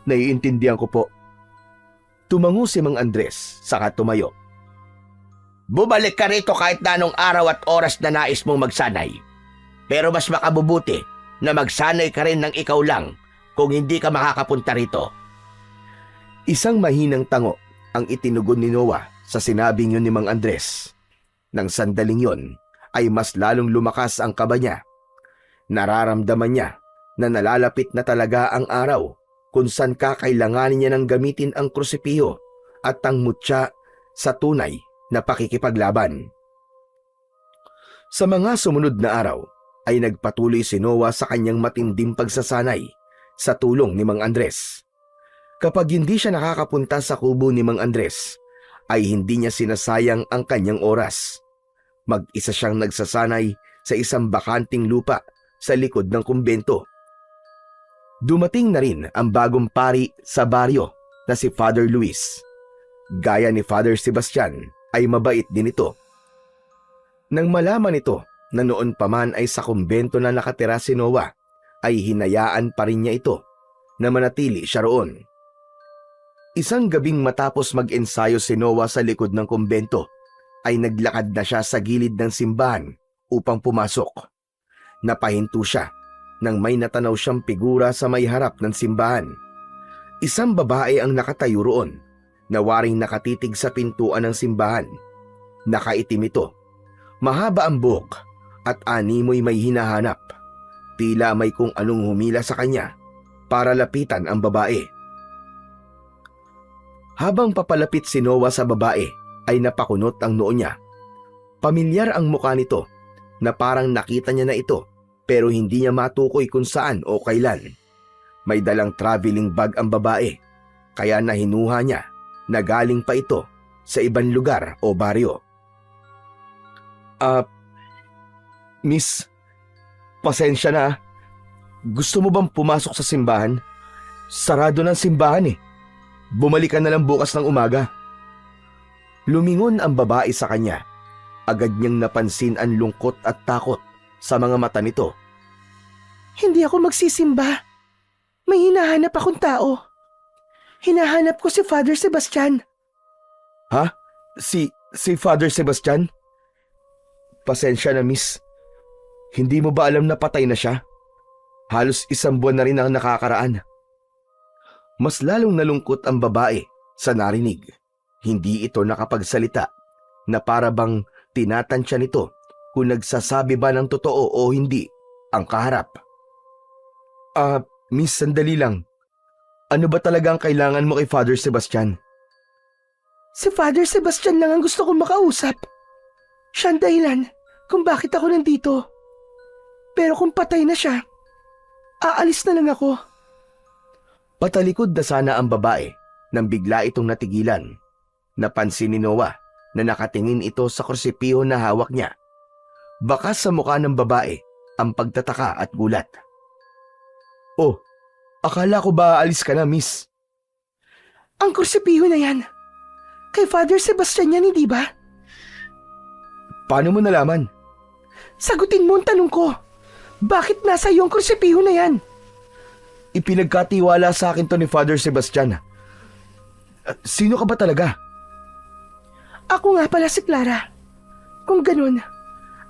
Naiintindihan ko po. Tumango si Mang Andres, saka tumayo. Bumalik ka rito kahit na anong araw at oras na nais mong magsanay. Pero mas makabubuti na magsanay ka rin ng ikaw lang kung hindi ka makakapunta rito. Isang mahinang tango ang itinugon ni Noah sa sinabing yun ni Mang Andres. Nang sandaling yon ay mas lalong lumakas ang kaba niya. Nararamdaman niya na nalalapit na talaga ang araw kung saan kakailanganin niya ng gamitin ang krusipiho at ang mutya sa tunay na pakikipaglaban. Sa mga sumunod na araw ay nagpatuloy si Noah sa kanyang matinding pagsasanay sa tulong ni Mang Andres. Kapag hindi siya nakakapunta sa kubo ni Mang Andres, ay hindi niya sinasayang ang kanyang oras. Mag-isa siyang nagsasanay sa isang bakanting lupa sa likod ng kumbento. Dumating na rin ang bagong pari sa baryo na si Father Luis. Gaya ni Father Sebastian ay mabait din ito. Nang malaman ito na noon pa man ay sa kumbento na nakatira si Noah, ay hinayaan pa rin niya ito na manatili siya roon. Isang gabing matapos mag-ensayo si Noah sa likod ng kumbento, ay naglakad na siya sa gilid ng simbahan upang pumasok. Napahinto siya nang may natanaw siyang figura sa may harap ng simbahan. Isang babae ang nakatayo roon, na waring nakatitig sa pintuan ng simbahan. Nakaitim ito, mahaba ang buhok at animoy may hinahanap. Tila may kung anong humila sa kanya para lapitan ang babae. Habang papalapit si Noah sa babae, ay napakunot ang noo niya. Pamilyar ang mukha nito, na parang nakita niya na ito, pero hindi niya matukoy kung saan o kailan. May dalang traveling bag ang babae, kaya nahinuha niya na galing pa ito sa ibang lugar o baryo. Miss, pasensya na. Gusto mo bang pumasok sa simbahan? Sarado ng simbahan eh. Bumalik ka na lang bukas ng umaga. Lumingon ang babae sa kanya. Agad niyang napansin ang lungkot at takot sa mga mata nito. Hindi ako magsisimba. May hinahanap akong tao. Hinahanap ko si Father Sebastian. Ha? Si Father Sebastian? Pasensya na, miss. Hindi mo ba alam na patay na siya? Halos 1 buwan na rin ang nakakaraan. Mas lalong nalungkot ang babae sa narinig. Hindi ito nakapagsalita, na para bang tinatansya nito kung nagsasabi ba ng totoo o hindi ang kaharap. Miss, sandali lang. Ano ba talaga ang kailangan mo kay Father Sebastian? Si Father Sebastian lang ang gusto kong makausap. Siya ang dahilan kung bakit ako nandito. Pero kung patay na siya, aalis na lang ako. Patalikod na sana ang babae nang bigla itong natigilan. Napansin ni Noah na nakatingin ito sa krusipiho na hawak niya. Bakas sa mukha ng babae ang pagtataka at gulat. Oh, Akala ko ba aalis ka na, miss? Ang kursipiho na yan. Kay Father Sebastian yan, hindi ba? Paano mo nalaman? Sagutin mo ang tanong ko. Bakit nasa iyo ang kursipiho na yan? Ipinagkatiwala sa akin to ni Father Sebastian. Sino ka ba talaga? Ako nga pala si Clara. Kung ganun,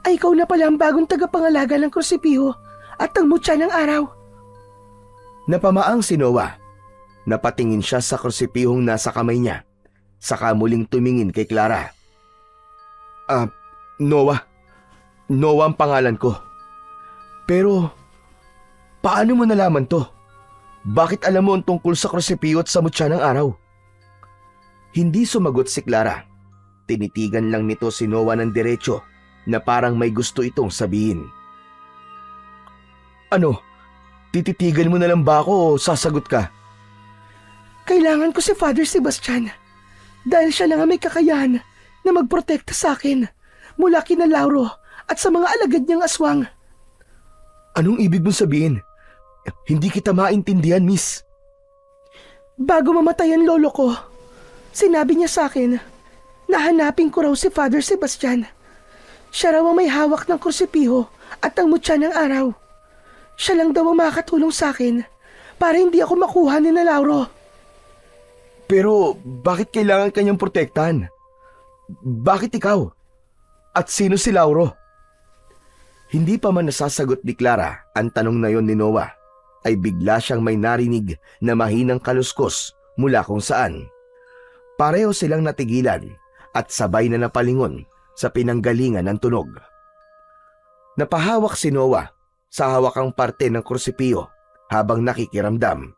ay ikaw na pala ang bagong tagapangalaga ng kursipiho at ang mutya ng araw. Napamaang si Noah. Napatingin siya sa kursipihong nasa kamay niya. Saka muling tumingin kay Clara. Noah. Noah ang pangalan ko. Pero, paano mo nalaman to? Bakit alam mo ang tungkol sa kursipiho at sa mutya ng araw? Hindi sumagot si Clara. Tinitigan lang nito si Noah ng diretso na parang may gusto itong sabihin. Ano? Tititigan mo na lang ba ako o sasagot ka? Kailangan ko si Father Sebastian dahil siya lang ang may kakayahan na magprotekta sa akin mula kina Lauro at sa mga alagad niyang aswang. Anong ibig mong sabihin? Hindi kita maintindihan, miss. Bago mamatay ang lolo ko, sinabi niya sa akin na hanapin ko raw si Father Sebastian. Siya raw ang may hawak ng kursipiho at ang mutya ng araw. Siya lang daw ang makakatulong sa akin para hindi ako makuha ni na Lauro. Pero bakit kailangan kanyang protektahan? Bakit ikaw? At sino si Lauro? Hindi pa man nasasagot ni Clara ang tanong na yon ni Noah, ay bigla siyang may narinig na mahinang kaluskos mula kung saan. Pareho silang natigilan at sabay na napalingon sa pinanggalingan ng tunog. Napahawak si Noah sa hawakang parte ng kursipiho habang nakikiramdam.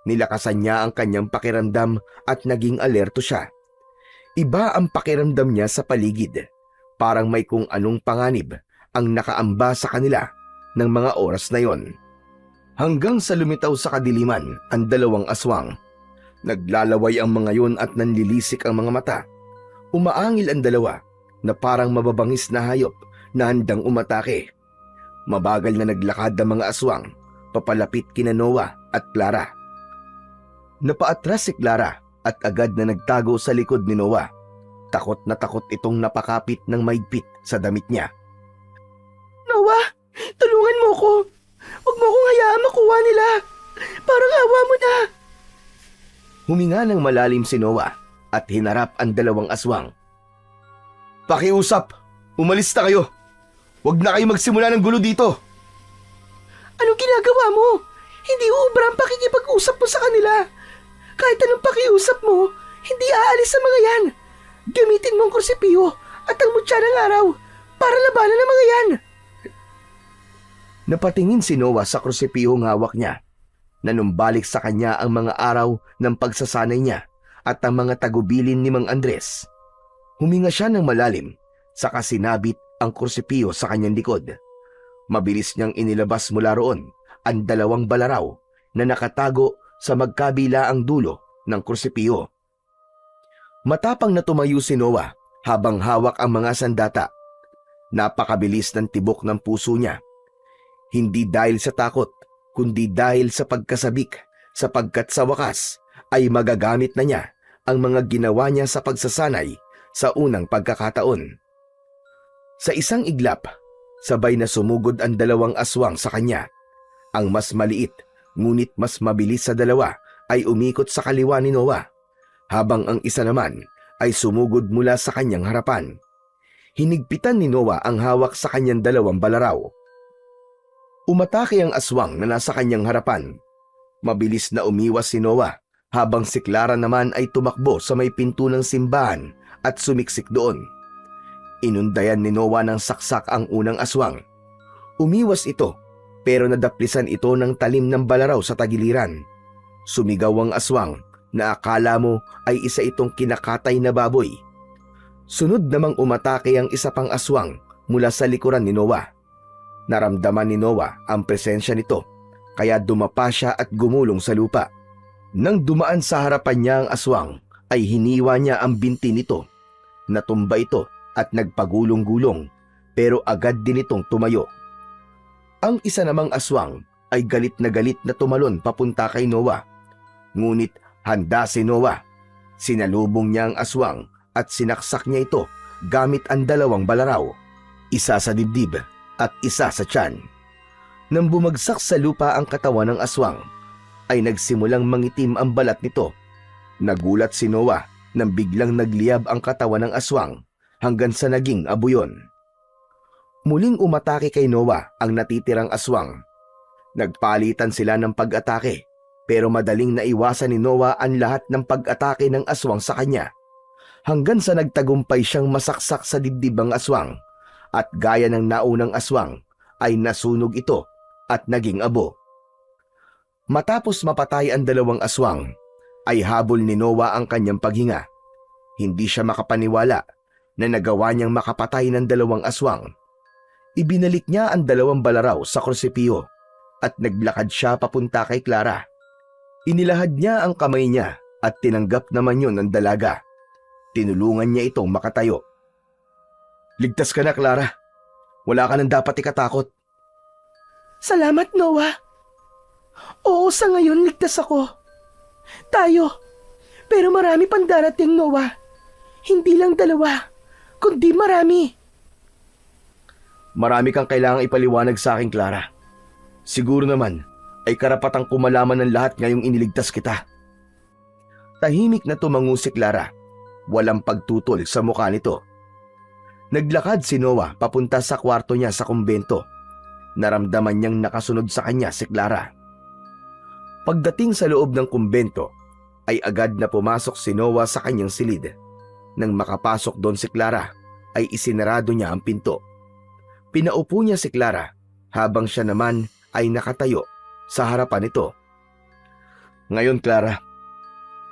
Nilakasan niya ang kanyang pakiramdam at naging alerto siya. Iba ang pakiramdam niya sa paligid. Parang may kung anong panganib ang nakaamba sa kanila ng mga oras na yon. Hanggang sa lumitaw sa kadiliman ang dalawang aswang. Naglalaway ang mga yon at nanlilisik ang mga mata. Umaangil ang dalawa na parang mababangis na hayop na handang umatake. Mabagal na naglakad ang mga aswang papalapit kina Noah at Clara. Napaatras si Clara at agad na nagtago sa likod ni Noah. Takot na takot itong napakapit ng maigpit sa damit niya. Noah, tulungan mo ko. Huwag mo akong hayaan makuha nila. Parang awa mo na. Huminga ng malalim si Noah at hinarap ang dalawang aswang. Pakiusap! Umalis na kayo! Huwag na kayo magsimula ng gulo dito! Anong ginagawa mo? Hindi uubra ang pakikipag-usap mo sa kanila. Kahit anong pakiusap mo, hindi aalis sa mga yan. Gamitin mo ang kursipiho at ang mutya ng araw para labanan ng mga yan. Napatingin si Noah sa kursipihong hawak niya. Nanumbalik sa kanya ang mga araw ng pagsasanay niya at ang mga tagubilin ni Mang Andres. Huminga siya ng malalim, saka sinabit ang kursipiho sa kanyang likod. Mabilis niyang inilabas mula roon ang dalawang balaraw na nakatago sa magkabilaang dulo ng kursipiho. Matapang na tumayo si Noah habang hawak ang mga sandata. Napakabilis ng tibok ng puso niya. Hindi dahil sa takot, kundi dahil sa pagkasabik, sapagkat sa wakas ay magagamit na niya ang mga ginawa niya sa pagsasanay sa unang pagkakataon. Sa isang iglap, sabay na sumugod ang dalawang aswang sa kanya. Ang mas maliit, ngunit mas mabilis sa dalawa ay umikot sa kaliwa ni Noah, habang ang isa naman ay sumugod mula sa kanyang harapan. Hinigpitan ni Noah ang hawak sa kanyang dalawang balaraw. Umatake ang aswang na nasa kanyang harapan. Mabilis na umiwas si Noah, habang si Clara naman ay tumakbo sa may pinto ng simbahan at sumiksik doon. Inundayan ni Noah ng saksak ang unang aswang. Umiwas ito, pero nadaplisan ito ng talim ng balaraw sa tagiliran. Sumigaw ang aswang na akala mo ay isa itong kinakatay na baboy. Sunod namang umatake ang isa pang aswang mula sa likuran ni Noah. Naramdaman ni Noah ang presensya nito, kaya dumapa siya at gumulong sa lupa. Nang dumaan sa harapan niya ang aswang, ay hiniwa niya ang binti nito. Natumba ito at nagpagulong-gulong, pero agad din itong tumayo. Ang isa namang aswang ay galit na tumalon papunta kay Noah. Ngunit handa si Noah. Sinalubong niya ang aswang at sinaksak niya ito gamit ang dalawang balaraw, isa sa dibdib at isa sa tiyan. Nang bumagsak sa lupa ang katawan ng aswang, ay nagsimulang mangitim ang balat nito. Nagulat si Noah nang biglang nagliyab ang katawan ng aswang hanggang sa naging abuyon. Muling umatake kay Noah ang natitirang aswang. Nagpalitan sila ng pag-atake, pero madaling naiwasan ni Noah ang lahat ng pag-atake ng aswang sa kanya, hanggang sa nagtagumpay siyang masaksak sa dibdib ang aswang, at gaya ng naunang aswang ay nasunog ito at naging abo. Matapos mapatay ang dalawang aswang, ay habol ni Noah ang kanyang paghinga. Hindi siya makapaniwala na nagawa niyang makapatay ng dalawang aswang. Ibinalik niya ang dalawang balaraw sa krusipiyo at naglakad siya papunta kay Clara. Inilahad niya ang kamay niya at tinanggap naman yun ng dalaga. Tinulungan niya itong makatayo. "Ligtas ka na, Clara. Wala ka nang dapat ikatakot." Salamat, Noah. Oo, sa ngayon ligtas ako. Tayo. Pero marami pang darating, Noah. Hindi lang dalawa, kundi marami. "Marami kang kailangang ipaliwanag sa akin, Clara. Siguro naman ay karapatang kumalaman ng lahat ngayong iniligtas kita." Tahimik na tumango si Clara. Walang pagtutol sa mukha nito. Naglakad si Noah papunta sa kwarto niya sa kumbento. Naramdaman niyang nakasunod sa kanya si Clara. Pagdating sa loob ng kumbento, ay agad na pumasok si Noah sa kanyang silid. Nang makapasok doon si Clara, ay isinarado niya ang pinto. Pinaupo niya si Clara habang siya naman ay nakatayo sa harapan nito. "Ngayon, Clara,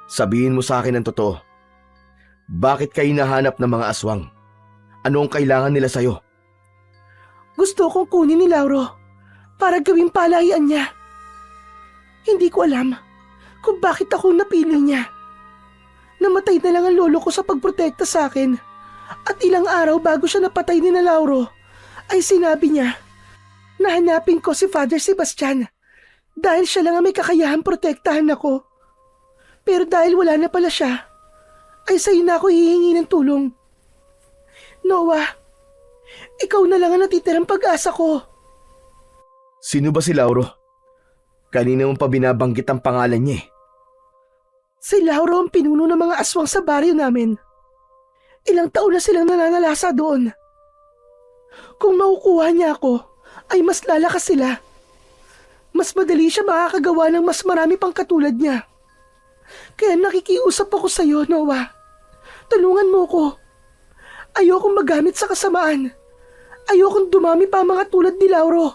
sabihin mo sa akin ang totoo. Bakit kayo hinahanap ng mga aswang? Ano ang kailangan nila sa'yo?" Gusto kong kunin ni Lauro para gawing palayan niya. Hindi ko alam kung bakit ako napili niya. Namatay na lang ang lolo ko sa pagprotekta sa akin, at ilang araw bago siya napatay ni na Lauro, ay sinabi niya na hanapin ko si Father Sebastian dahil siya lang ang may kakayahan protektahan ako. Pero dahil wala na pala siya, ay sa'yo na ako hihingi ng tulong. Noah, ikaw na lang ang natitirang pag-asa ko. "Sino ba si Lauro? Kanina mo pa binabanggit ang pangalan niya eh." Si Lauro ang pinuno ng mga aswang sa baryo namin. Ilang taon na silang nananalasa doon. Kung makukuha niya ako, ay mas lalakas sila. Mas madali siya makakagawa ng mas marami pang katulad niya. Kaya nakikiusap ako sa iyo, Noah. Tulungan mo ko. Ayokong magamit sa kasamaan. Ayokong dumami pa ang mga tulad ni Lauro.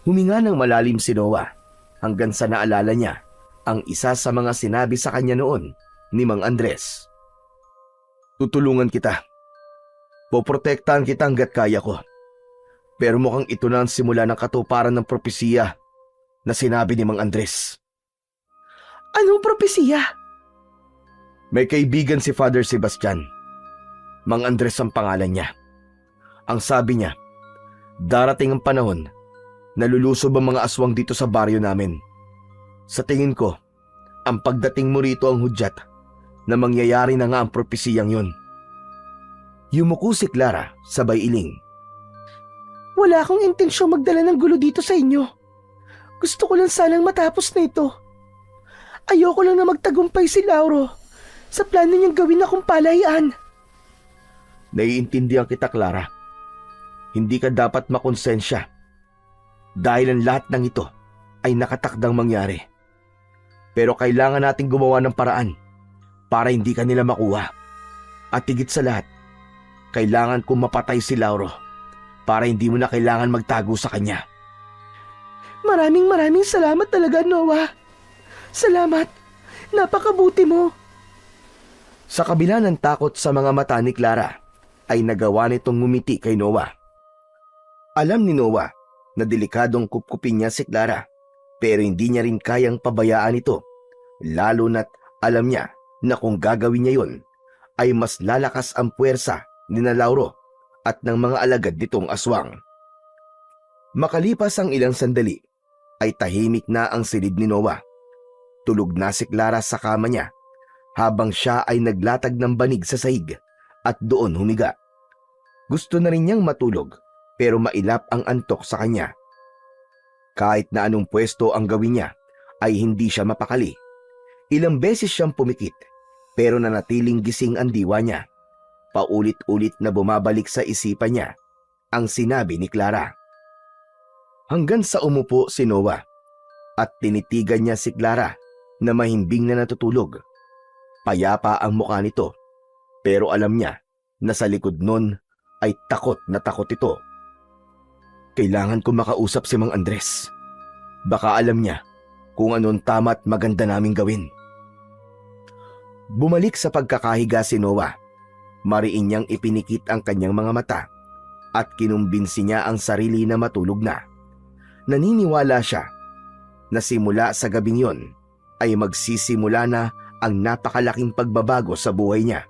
Huminga ng malalim si Noah hanggang sa naalala niya ang isa sa mga sinabi sa kanya noon ni Mang Andres. "Tutulungan kita. Poprotektahan kita hanggat kaya ko. Pero mukhang ito na ang simula ng katuparan ng propesiya na sinabi ni Mang Andres." Anong propesiya? "May kaibigan si Father Sebastian. Mang Andres ang pangalan niya. Ang sabi niya, darating ang panahon na lulusob ang mga aswang dito sa baryo namin. Sa tingin ko, ang pagdating mo rito ang hudyat na mangyayari na nga ang propesiyang yun." Yumuko si Clara sabay iling. Wala akong intensyong magdala ng gulo dito sa inyo. Gusto ko lang sanang matapos na ito. Ayoko lang na magtagumpay si Lauro sa plano niyang gawin akong palayaan. Naiintindihan kita, Clara. Hindi ka dapat makonsensya dahil ang lahat ng ito ay nakatakdang mangyari. Pero kailangan nating gumawa ng paraan para hindi ka nila makuha. At higit sa lahat, kailangan kong mapatay si Lauro para hindi mo na kailangan magtago sa kanya. Maraming salamat talaga, Noah. Salamat. Napakabuti mo. Sa kabila ng takot sa mga mata ni Clara, ay nagawa nitong ngumiti kay Noah. Alam ni Noah na delikadong kupkupin niya si Clara, pero hindi niya rin kayang pabayaan ito, lalo na't alam niya na kung gagawin niya yon, ay mas lalakas ang puwersa ni na Lauro at ng mga alagad nitong aswang. Makalipas ang ilang sandali, ay tahimik na ang silid ni Noah. Tulog na si Clara sa kama niya habang siya ay naglatag ng banig sa sahig at doon humiga. Gusto na rin niyang matulog pero mailap ang antok sa kanya. Kahit na anong pwesto ang gawin niya ay hindi siya mapakali. Ilang beses siyang pumikit pero nanatiling gising ang diwa niya. Paulit-ulit na bumabalik sa isipan niya ang sinabi ni Clara. Hanggang sa umupo si Noah at tinitigan niya si Clara na mahimbing na natutulog. Payapa ang mukha nito pero alam niya na sa likod nun ay takot na takot ito. Kailangan ko makausap si Mang Andres. Baka alam niya kung anong tama at maganda naming gawin. Bumalik sa pagkakahiga si Noah. Mariin niyang ipinikit ang kanyang mga mata at kinumbinsi niya ang sarili na matulog na. Naniniwala siya na simula sa gabing yon ay magsisimula na ang napakalaking pagbabago sa buhay niya.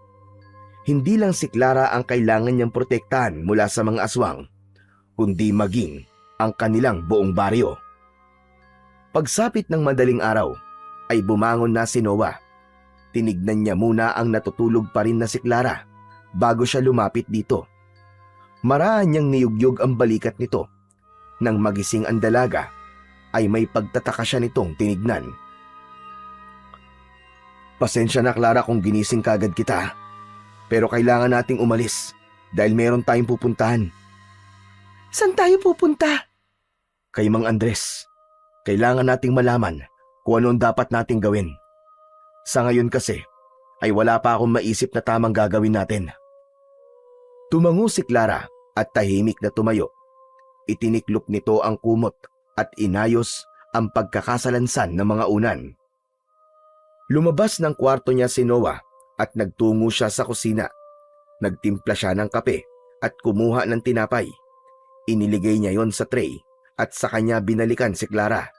Hindi lang si Clara ang kailangan niyang protektahan mula sa mga aswang, kundi maging ang kanilang buong baryo. Pagsapit ng madaling araw, ay bumangon na si Noah. Tinignan niya muna ang natutulog pa rin na si Clara bago siya lumapit dito. Maraan niyang niyugyog ang balikat nito. Nang magising ang dalaga, ay may pagtataka siya nitong tinignan. Pasensya na Clara kung ginising kagad kita, pero kailangan nating umalis dahil meron tayong pupuntahan. Saan tayo pupunta? Kay Mang Andres, kailangan nating malaman kung anong dapat nating gawin. Sa ngayon kasi, ay wala pa akong maisip na tamang gagawin natin. Tumango si Clara at tahimik na tumayo. Itiniklop nito ang kumot at inayos ang pagkakasalansan ng mga unan. Lumabas ng kwarto niya si Noah at nagtungo siya sa kusina. Nagtimpla siya ng kape at kumuha ng tinapay. Iniligay niya yon sa tray at sa kanya binalikan si Clara.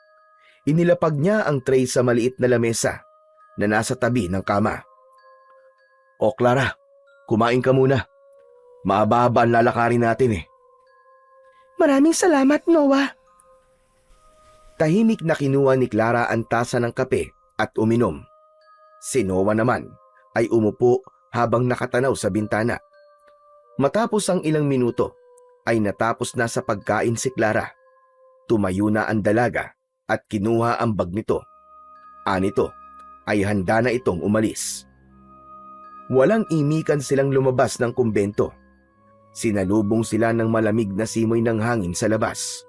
Inilapag niya ang tray sa maliit na lamesa na nasa tabi ng kama. O Clara, kumain ka muna. Mahaba-haba ang lalakarin natin eh. Maraming salamat, Noah. Tahimik na kinuha ni Clara ang tasa ng kape at uminom. Si Noah naman ay umupo habang nakatanaw sa bintana. Matapos ang ilang minuto ay natapos na sa pagkain si Clara. Tumayo na ang dalaga at kinuha ang bag nito. Anito ay handa na itong umalis. Walang imikan silang lumabas ng kumbento. Sinalubong sila ng malamig na simoy ng hangin sa labas.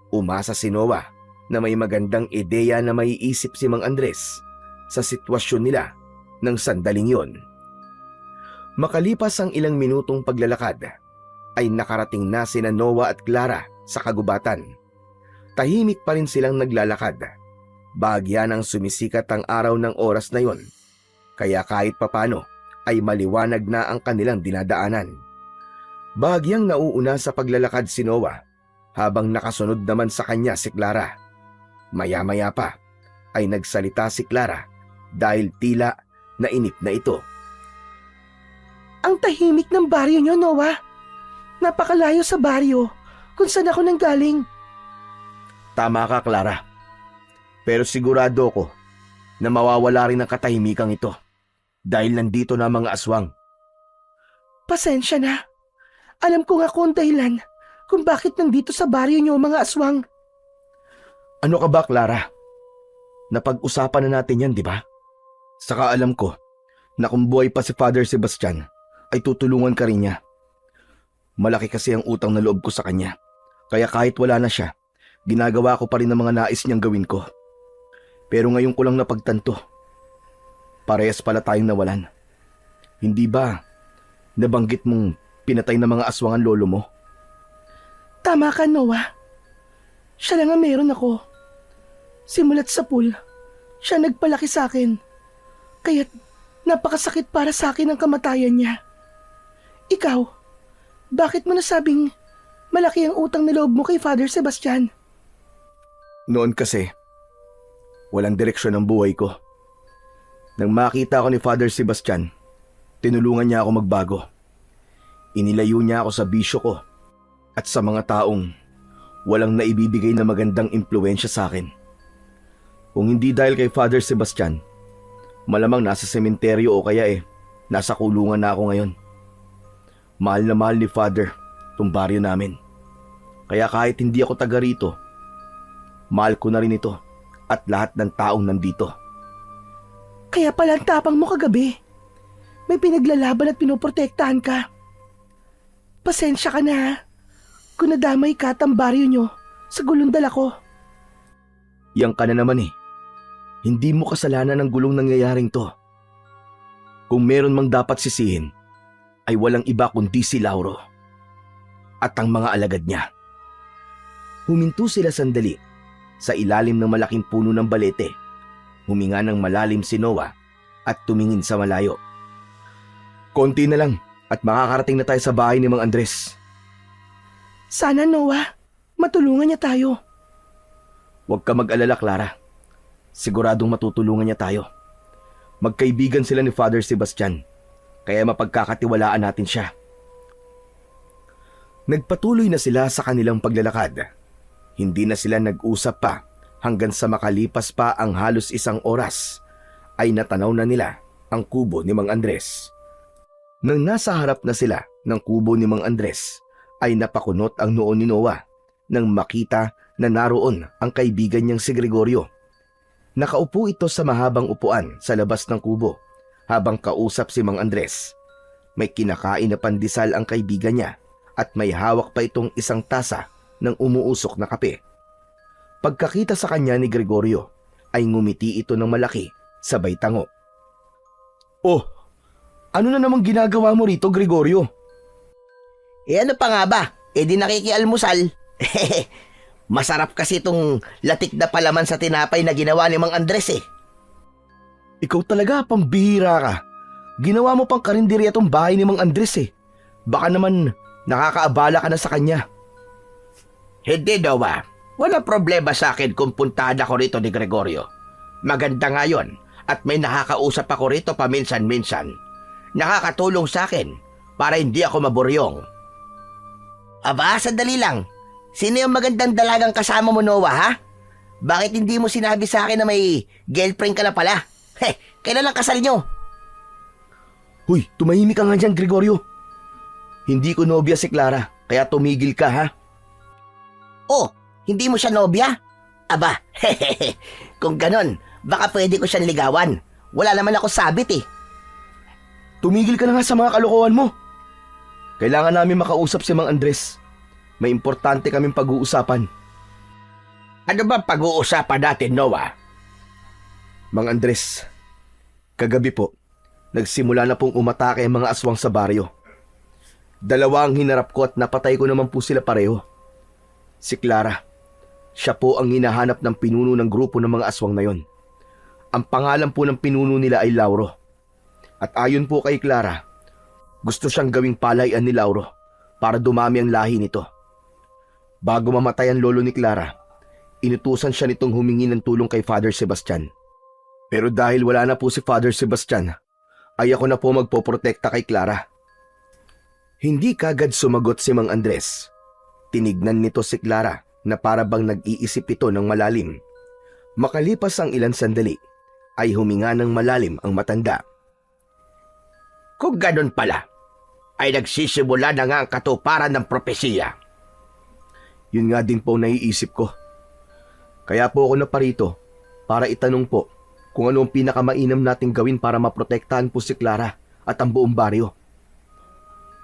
Umasa si Noah na may magandang ideya na maiisip si Mang Andres sa sitwasyon nila ng sandaling yon. Makalipas ang ilang minutong paglalakad, ay nakarating na sina Noah at Clara sa kagubatan. Tahimik pa rin silang naglalakad. Bahagya nang sumisikat ang araw ng oras na yon, kaya kahit papano ay maliwanag na ang kanilang dinadaanan. Bahagyang nauuna sa paglalakad si Noah habang nakasunod naman sa kanya si Clara. Maya-maya pa ay nagsalita si Clara dahil tila nainip na ito. Ang tahimik ng baryo niyo, Noah. Napakalayo sa baryo kung saan ako nanggaling. Tama ka, Clara. Pero sigurado ko na mawawala rin ang katahimikang ito dahil nandito na mga aswang. Pasensya na. Alam ko nga kung dahilan kung bakit nandito sa baryo niyo mga aswang. Ano ka ba, Clara? Napag-usapan na natin yan, di ba? Saka alam ko na kung buhay pa si Father Sebastian, ay tutulungan ka rin niya. Malaki kasi ang utang na loob ko sa kanya. Kaya kahit wala na siya, ginagawa ko pa rin ang mga nais niyang gawin ko. Pero ngayon ko lang napagtanto. Parehas pala tayong nawalan. Hindi ba nabanggit mong pinatay na mga aswang ang lolo mo? Tama ka, Noah. Siya lang ang meron ako. Simulat sa pool, siya nagpalaki sa akin. Kaya't napakasakit para sa akin ang kamatayan niya. Ikaw, bakit mo nasabing malaki ang utang na loob mo kay Father Sebastian? Noon kasi, walang direksyon ang buhay ko. Nang makita ko ni Father Sebastian, tinulungan niya ako magbago. Inilayo niya ako sa bisyo ko at sa mga taong walang naibibigay na magandang impluensya sa akin. Kung hindi dahil kay Father Sebastian, malamang nasa sementeryo o kaya nasa kulungan na ako ngayon. Mahal na mahal ni Father itong baryo namin. Kaya kahit hindi ako taga rito, mahal ko na rin ito at lahat ng taong nandito. Kaya pala ang tapang mo kagabi. May pinaglalaban at pinoprotektahan ka. Pasensya ka na ha, kung nadamay ka at ang baryo nyo sa gulundal ako. Yang ka na naman Hindi mo kasalanan ang gulong nangyayaring to. Kung meron mang dapat sisihin, ay walang iba kundi si Lauro at ang mga alagad niya. Huminto sila sandali sa ilalim ng malaking puno ng balete. Huminga ng malalim si Noah at tumingin sa malayo. Konti na lang at makakarating na tayo sa bahay ni Mang Andres. Sana Noah, matulungan niya tayo. Huwag ka mag-alala, Clara. Siguradong matutulungan niya tayo. Magkaibigan sila ni Father Sebastian, kaya mapagkakatiwalaan natin siya. Nagpatuloy na sila sa kanilang paglalakad. Hindi na sila nag-usap pa hanggang sa makalipas pa ang halos 1 oras ay natanaw na nila ang kubo ni Mang Andres. Nang nasa harap na sila ng kubo ni Mang Andres ay napakunot ang noo ni Noah nang makita na naroon ang kaibigan niyang si Gregorio. Nakaupo ito sa mahabang upuan sa labas ng kubo habang kausap si Mang Andres. May kinakain na pandesal ang kaibigan niya at may hawak pa itong isang tasa ng umuusok na kape. Pagkakita sa kanya ni Gregorio ay ngumiti ito ng malaki sabay tango. Oh, ano na namang ginagawa mo rito, Gregorio? Ano pa nga ba? Di nakikialmusal. Masarap kasi itong latik na palaman sa tinapay na ginawa ni Mang Andres Ikaw talaga, pambihira ka. Ginawa mo pang karinderya tong bahay ni Mang Andres Baka naman nakakaabala ka na sa kanya. Hindi daw ba? Wala problema sa akin kung puntahan ako rito ni Gregorio. Maganda nga yun at may nakakausap ako rito paminsan-minsan. Nakakatulong sa akin para hindi ako maburyong. Aba, sandali lang. Sino yung magandang dalagang kasama mo, Noah, ha? Bakit hindi mo sinabi sa akin na may girlfriend ka na pala? Kailan lang kasal nyo? Huy, tumahimik ka nga dyan, Gregorio. Hindi ko nobya si Clara, kaya tumigil ka, ha? Oh, hindi mo siya nobya? Aba, kung ganon, baka pwede ko siyang ligawan. Wala naman ako sabit Tumigil ka na nga sa mga kalokohan mo. Kailangan namin makausap si Mang Andres. May importante kaming pag-uusapan. Ano ba pag-uusapan natin, Noah? Mang Andres, kagabi po, nagsimula na pong umatake ang mga aswang sa baryo. 2 ang hinarap ko at napatay ko naman po sila pareho. Si Clara, siya po ang hinahanap ng pinuno ng grupo ng mga aswang na yon. Ang pangalan po ng pinuno nila ay Lauro. At ayon po kay Clara, gusto siyang gawing palayan ni Lauro para dumami ang lahi nito. Bago mamatay ang lolo ni Clara, inutusan siya nitong humingi ng tulong kay Father Sebastian. Pero dahil wala na po si Father Sebastian, ay ako na po magpoprotekta kay Clara. Hindi kagad sumagot si Mang Andres. Tinignan nito si Clara na para bang nag-iisip ito ng malalim. Makalipas ang ilang sandali, ay huminga ng malalim ang matanda. Kung ganun pala, ay nagsisimula na nga ang katuparan ng propesiya. Yun nga din po naiisip ko. Kaya po ako naparito para itanong po kung ano ang pinakamainam nating gawin para maprotektahan po si Clara at ang buong baryo.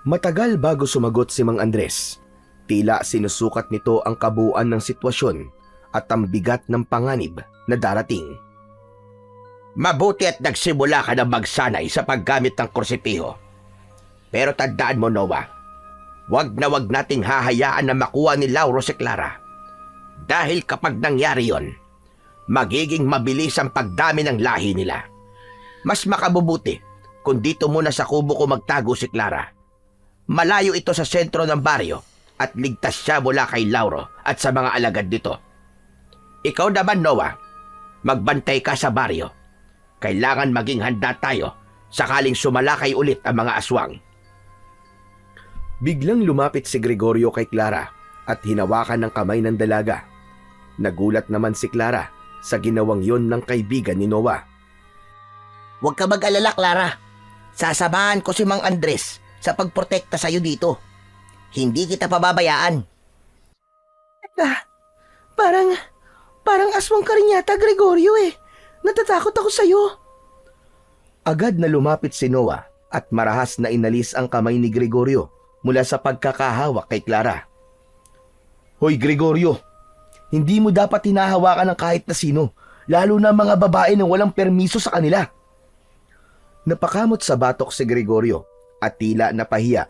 Matagal bago sumagot si Mang Andres. Tila sinusukat nito ang kabuuan ng sitwasyon at ang bigat ng panganib na darating. Mabuti at nagsimula ka na magsanay sa paggamit ng kursipiho. Pero tandaan mo, Noah, wag nating hahayaan na makuha ni Lauro si Clara. Dahil kapag nangyari yon, magiging mabilis ang pagdami ng lahi nila. Mas makabubuti kung dito muna sa kubo ko magtago si Clara. Malayo ito sa sentro ng baryo at ligtas siya mula kay Lauro at sa mga alagad nito. Ikaw naman, Noah, magbantay ka sa baryo. Kailangan maging handa tayo sakaling sumalakay ulit ang mga aswang. Biglang lumapit si Gregorio kay Clara at hinawakan ng kamay ng dalaga. Nagulat naman si Clara sa ginawang yon ng kaibigan ni Noah. Huwag ka mag-alala, Clara. Sasamahan ko si Mang Andres sa pagprotekta sa'yo dito. Hindi kita pababayaan. Parang aswang ka rin yata, Gregorio eh. Natatakot ako sa'yo. Agad na lumapit si Noah at marahas na inalis ang kamay ni Gregorio mula sa pagkakahawak kay Clara. Hoy Gregorio, hindi mo dapat hinahawakan ng kahit na sino, lalo na mga babae na walang permiso sa kanila. Napakamot sa batok si Gregorio at tila napahiya.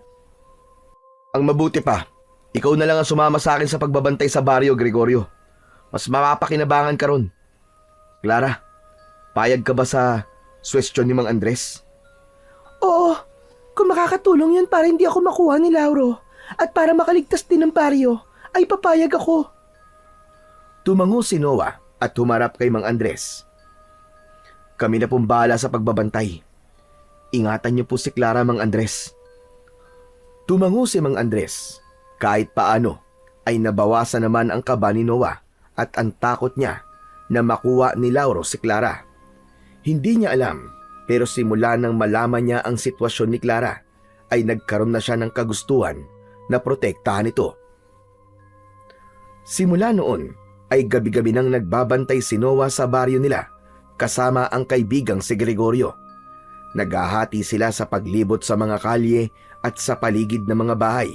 Ang mabuti pa, ikaw na lang ang sumama sa akin sa pagbabantay sa baryo, Gregorio. Mas mapapakinabangan ka ron. Clara, payag ka ba sa suwestyon ni Mang Andres? Oo, kung makakatulong yun para hindi ako makuha ni Lauro at para makaligtas din ng baryo, ay papayag ako. Tumango si Noah at humarap kay Mang Andres. Kami na pong bahala sa pagbabantay. Ingatan niyo po si Clara, Mang Andres. Tumango si Mang Andres. Kahit paano ay nabawasan naman ang kaba ni Noah at ang takot niya na makuha ni Lauro si Clara. Hindi niya alam, pero simula nang malaman niya ang sitwasyon ni Clara ay nagkaroon na siya ng kagustuhan na protektahan ito. Simula noon ay gabi-gabi nang nagbabantay si Noah sa baryo nila kasama ang kaibigang si Gregorio. Naghahati sila sa paglibot sa mga kalye at sa paligid ng mga bahay.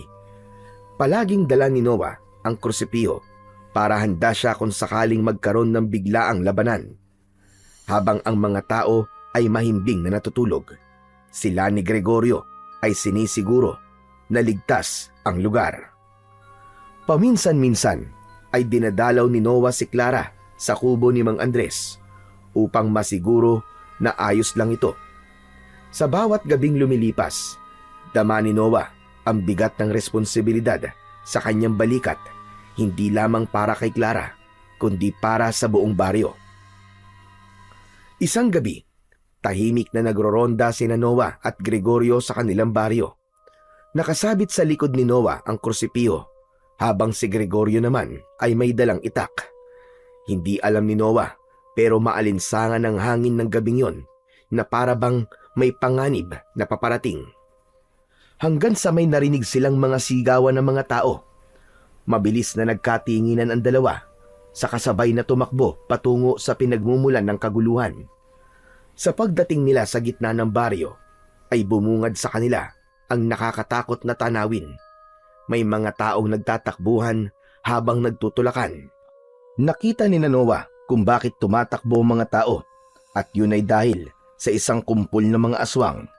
Palaging dala ni Noah ang krusipiyo para handa siya kung sakaling magkaroon ng biglaang labanan. Habang ang mga tao ay mahimbing na natutulog, sila ni Gregorio ay sinisiguro na ligtas ang lugar. Paminsan-minsan ay dinadalaw ni Noah si Clara sa kubo ni Mang Andres upang masiguro na ayos lang ito. Sa bawat gabing lumilipas, dama ni Noah ang bigat ng responsibilidad sa kanyang balikat, hindi lamang para kay Clara, kundi para sa buong baryo. Isang gabi, tahimik na nagroronda sina Noah at Gregorio sa kanilang baryo. Nakasabit sa likod ni Noah ang krusipiyo, habang si Gregorio naman ay may dalang itak. Hindi alam ni Noah, pero maalinsangan ang hangin ng gabing yon na para bang may panganib na paparating. Hanggang sa may narinig silang mga sigawan ng mga tao. Mabilis na nagkatinginan ang dalawa, sa kasabay na tumakbo patungo sa pinagmumulan ng kaguluhan. Sa pagdating nila sa gitna ng baryo, ay bumungad sa kanila ang nakakatakot na tanawin. May mga taong nagtatakbuhan habang nagtutulakan. Nakita ni Noah kung bakit tumatakbo ang mga tao, at yun ay dahil sa isang kumpol ng mga aswang.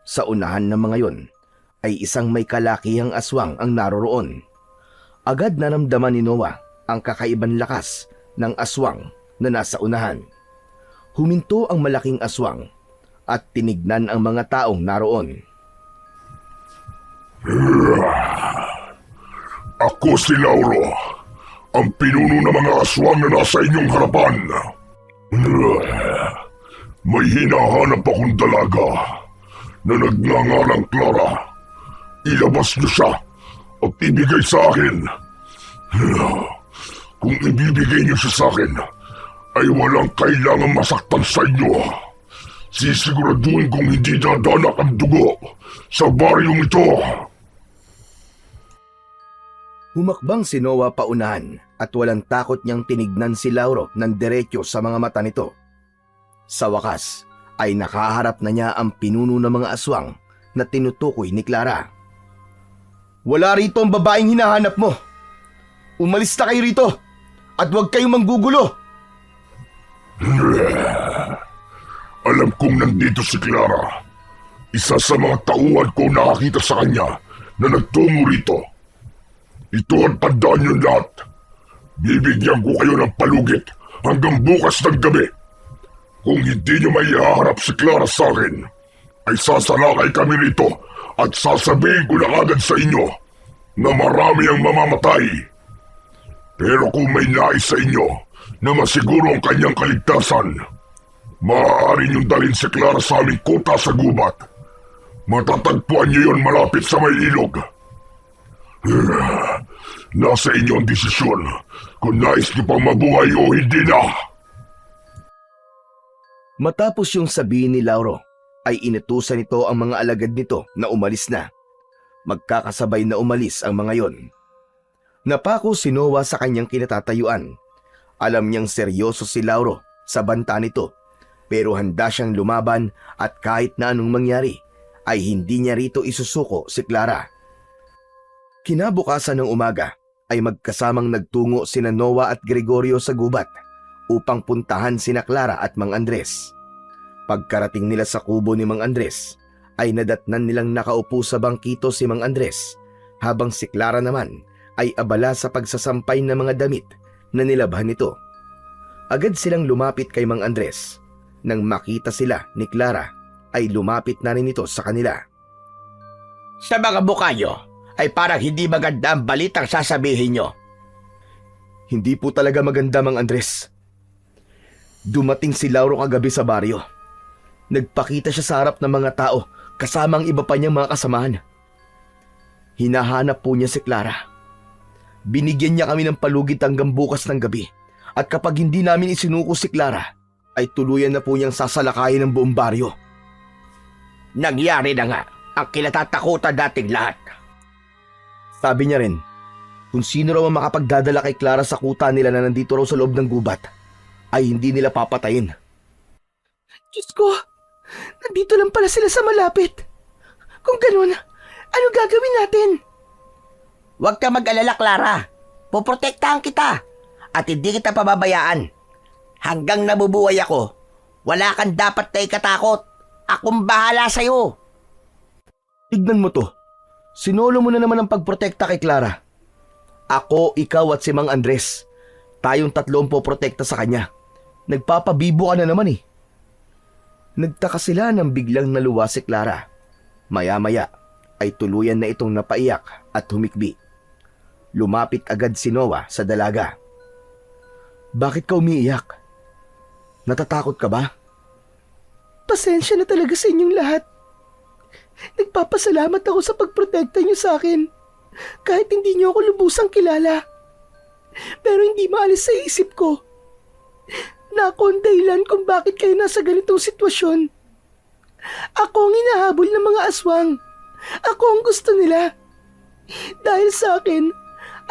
Sa unahan ng mga yon ay isang may kalakihang aswang ang naroroon. Agad na namdaman ni Noah ang kakaibang lakas ng aswang na nasa unahan. Huminto ang malaking aswang at tinignan ang mga taong naroon. Ako si Lauro, ang pinuno ng mga aswang na nasa inyong harapan. May hinahanap akong dalaga na nagngangalang Clara. Ilabas niyo siya at ibigay sa akin. Kung ibibigay niyo siya sa akin, ay walang kailangan masaktan sa inyo. Sisiguraduhin kong hindi dadanak ang dugo sa baryong ito. Humakbang si Noah paunahan at walang takot niyang tinignan si Lauro ng diretso sa mga mata nito. Sa wakas ay nakaharap na niya ang pinuno ng mga aswang na tinutukoy ni Clara. Wala rito ang babaeng hinahanap mo. Umalis na kayo rito at huwag kayong manggugulo. Alam kong nandito si Clara. Isa sa mga tauhan ko nakakita sa kanya na nagtungo rito. Ito ang tandaan niyo lahat. Bibigyan ko kayo ng palugit hanggang bukas ng gabi. Kung hindi niyo maihaharap si Clara sa akin, ay sasalakay kami rito at sasabihin ko na agad sa inyo na marami ang mamamatay. Pero kung may nais sa inyo na masiguro ang kanyang kaligtasan, maaari niyong dalhin si Clara sa aming kuta sa gubat. Matatagpuan niyo yon malapit sa may ilog. Nasa inyo ang desisyon kung nais niyo pang mabuhay o hindi na. Matapos yung sabihin ni Lauro, ay inutusan nito ang mga alagad nito na umalis na. Magkakasabay na umalis ang mga yon. Napako si Noah sa kanyang kinatatayuan. Alam niyang seryoso si Lauro sa banta nito, pero handa siyang lumaban at kahit na anong mangyari, ay hindi niya rito isusuko si Clara. Kinabukasan ng umaga, ay magkasamang nagtungo sina Noah at Gregorio sa gubat upang puntahan sina Clara at Mang Andres. Pagkarating nila sa kubo ni Mang Andres, ay nadatnan nilang nakaupo sa bangkito si Mang Andres, habang si Clara naman ay abala sa pagsasampay ng mga damit na nilabhan nito. Agad silang lumapit kay Mang Andres. Nang makita sila ni Clara, ay lumapit na rin ito sa kanila. Sa mga mukha nyo, ay parang hindi maganda ang balitang sasabihin nyo. Hindi po talaga maganda, Mang Andres. Dumating si Lauro kagabi sa baryo. Nagpakita siya sa harap ng mga tao kasamang iba pa niyang mga kasamahan. Hinahanap po niya si Clara. Binigyan niya kami ng palugit hanggang bukas ng gabi. At kapag hindi namin isinuko si Clara, ay tuluyan na po niyang sasalakayin ng buong baryo. Nangyari na nga ang kinatatakutan nating lahat. Sabi niya rin, kung sino raw ang makapagdadala kay Clara sa kuta nila na nandito raw sa loob ng gubat, ay hindi nila papatayin. Diyos ko, nandito lang pala sila sa malapit. Kung ganun, ano gagawin natin? Huwag ka mag-alala, Clara. Poprotektahan kita at hindi kita pababayaan. Hanggang nabubuhay ako, wala kang dapat na ikatakot. Akong bahala sa'yo. Tignan mo to. Sinolo mo na naman ang pagprotekta kay Clara. Ako, ikaw at si Mang Andres. Tayong tatlo ang poprotekta sa kanya. Nagpapabibo ka na naman eh. Nagtaka sila nang biglang naluwa si Clara. Maya-maya ay tuluyan na itong napaiyak at humikbi. Lumapit agad si Noah sa dalaga. Bakit ka umiiyak? Natatakot ka ba? Pasensya na talaga sa inyong lahat. Nagpapasalamat ako sa pagprotekta niyo sa akin. Kahit hindi niyo ako lubusang kilala. Pero hindi maalis sa isip ko na ako ang dahilan kung bakit kayo nasa ganitong sitwasyon. Ako ang hinahabol ng mga aswang. Ako ang gusto nila. Dahil sa akin,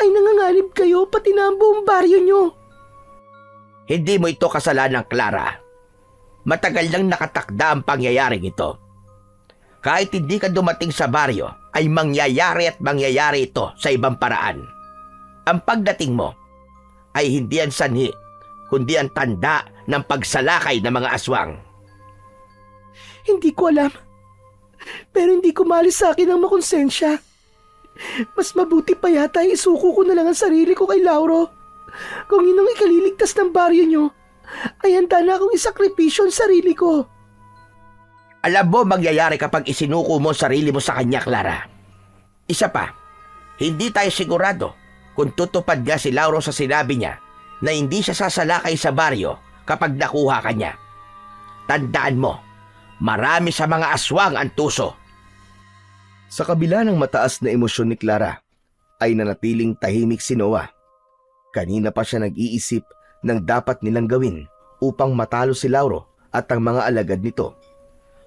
ay nanganganib kayo pati na ang buong baryo niyo. Hindi mo ito kasalanan, Clara. Matagal nang nakatakda ang pangyayaring ito. Kahit hindi ka dumating sa baryo, ay mangyayari at mangyayari ito sa ibang paraan. Ang pagdating mo ay hindi ang sanhi, kundi ang tanda ng pagsalakay ng mga aswang. Hindi ko alam. Pero hindi ko maalis sa akin ang makonsensya. Mas mabuti pa yata ay isuko ko na lang ang sarili ko kay Lauro. Kung inong ikaliligtas ng baryo nyo, ay handa na akong isakripisyo ang sarili ko. Alam mo mangyayari kapag isinuko mo sarili mo sa kanya, Clara. Isa pa, hindi tayo sigurado kung tutupad nga si Lauro sa sinabi niya na hindi siya sasalakay sa baryo kapag nakuha ka niya. Tandaan mo, marami sa mga aswang ang tuso. Sa kabila ng mataas na emosyon ni Clara, ay nanatiling tahimik si Noah. Kanina pa siya nag-iisip ng dapat nilang gawin upang matalo si Lauro at ang mga alagad nito.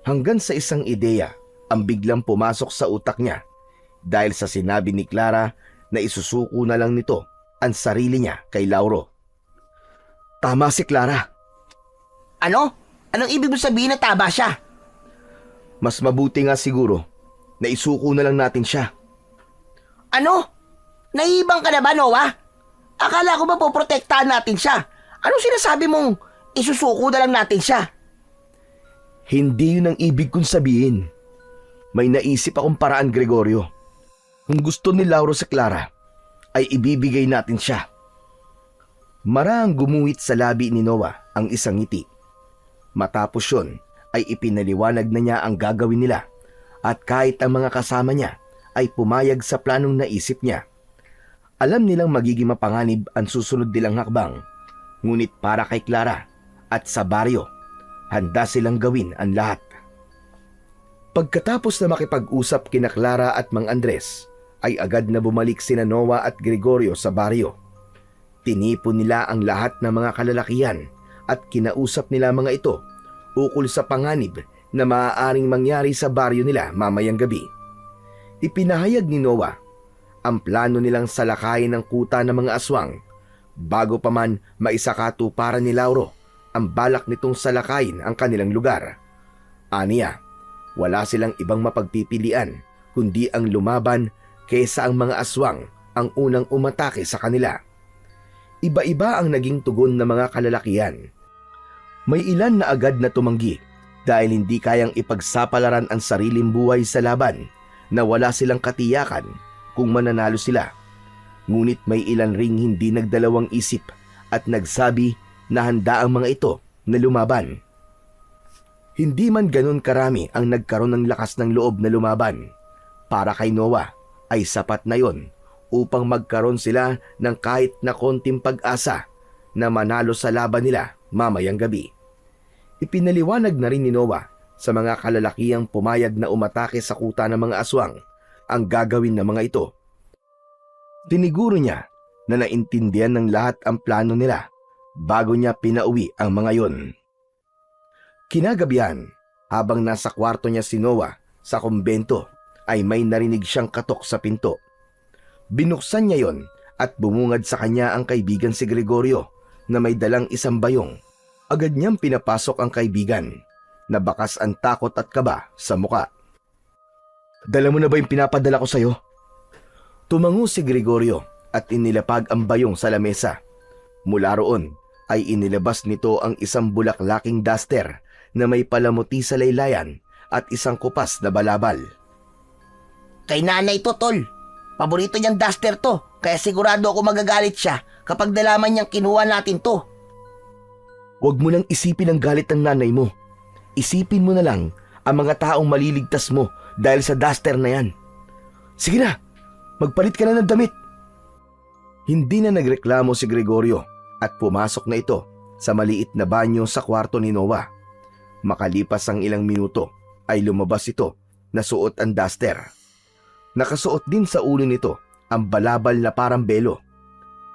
Hanggang sa isang ideya ang biglang pumasok sa utak niya dahil sa sinabi ni Clara na isusuko na lang nito ang sarili niya kay Lauro. Tama si Clara. Ano? Anong ibig mo sabihin na tama siya? Mas mabuti nga siguro na isuko na lang natin siya. Ano? Naiibang ka na ba, Noah? Akala ko ba poprotektahan natin siya? Anong sinasabi mong isusuko na lang natin siya? Hindi yun ang ibig kong sabihin. May naisip akong paraan, Gregorio. Kung gusto ni Lauro si Clara, ay ibibigay natin siya. Marahang gumuhit sa labi ni Noah ang isang ngiti. Matapos yun, ay ipinaliwanag na niya ang gagawin nila at kahit ang mga kasama niya ay pumayag sa planong naisip niya. Alam nilang magiging mapanganib ang susunod nilang hakbang, ngunit para kay Clara at sa baryo, handa silang gawin ang lahat. Pagkatapos na makipag-usap kina Clara at Mang Andres, ay agad na bumalik sina Noah at Gregorio sa baryo. Tinipon nila ang lahat ng mga kalalakihan at kinausap nila mga ito ukol sa panganib na maaaring mangyari sa baryo nila mamayang gabi. Ipinahayag ni Noah ang plano nilang salakayin ng kuta ng mga aswang bago pa man maisakatuparan ni Lauro ang balak nitong salakayin ang kanilang lugar. Aniya, wala silang ibang mapagpipilian kundi ang lumaban kaysa ang mga aswang ang unang umatake sa kanila. Iba-iba ang naging tugon ng mga kalalakihan. May ilan na agad na tumanggi dahil hindi kayang ipagsapalaran ang sariling buhay sa laban na wala silang katiyakan kung mananalo sila. Ngunit may ilan ring hindi nagdalawang isip at nagsabi na handa ang mga ito na lumaban. Hindi man ganun karami ang nagkaroon ng lakas ng loob na lumaban. Para kay Noah ay sapat na yon upang magkaroon sila ng kahit na konting pag-asa na manalo sa laban nila mamayang gabi. Ipinaliwanag na rin ni Noah sa mga kalalakihang pumayag na umatake sa kuta ng mga aswang ang gagawin ng mga ito. Tiniguro niya na naintindihan ng lahat ang plano nila bago niya pinauwi ang mga yon. Kinagabihan, habang nasa kwarto niya si Noah sa kumbento, ay may narinig siyang katok sa pinto. Binuksan niya yon at bumungad sa kanya ang kaibigan si Gregorio na may dalang isang bayong. Agad niyang pinapasok ang kaibigan na bakas ang takot at kaba sa muka. "Dala mo na ba yung pinapadala ko sa'yo?" Tumango si Gregorio at inilapag ang bayong sa lamesa. Mula roon ay inilabas nito ang isang bulaklaking duster na may palamuti sa laylayan at isang kupas na balabal. Kay nanay to, tol. Paborito niyang duster to, kaya sigurado ako magagalit siya kapag nalaman niyang kinuha natin to. Huwag mo nang isipin ang galit ng nanay mo. Isipin mo na lang ang mga taong maliligtas mo dahil sa duster na yan. Sige na, magpalit ka na ng damit. Hindi na nagreklamo si Gregorio at pumasok na ito sa maliit na banyo sa kwarto ni Noah. Makalipas ang ilang minuto ay lumabas ito na suot ang duster. Nakasuot din sa ulo nito ang balabal na parang belo.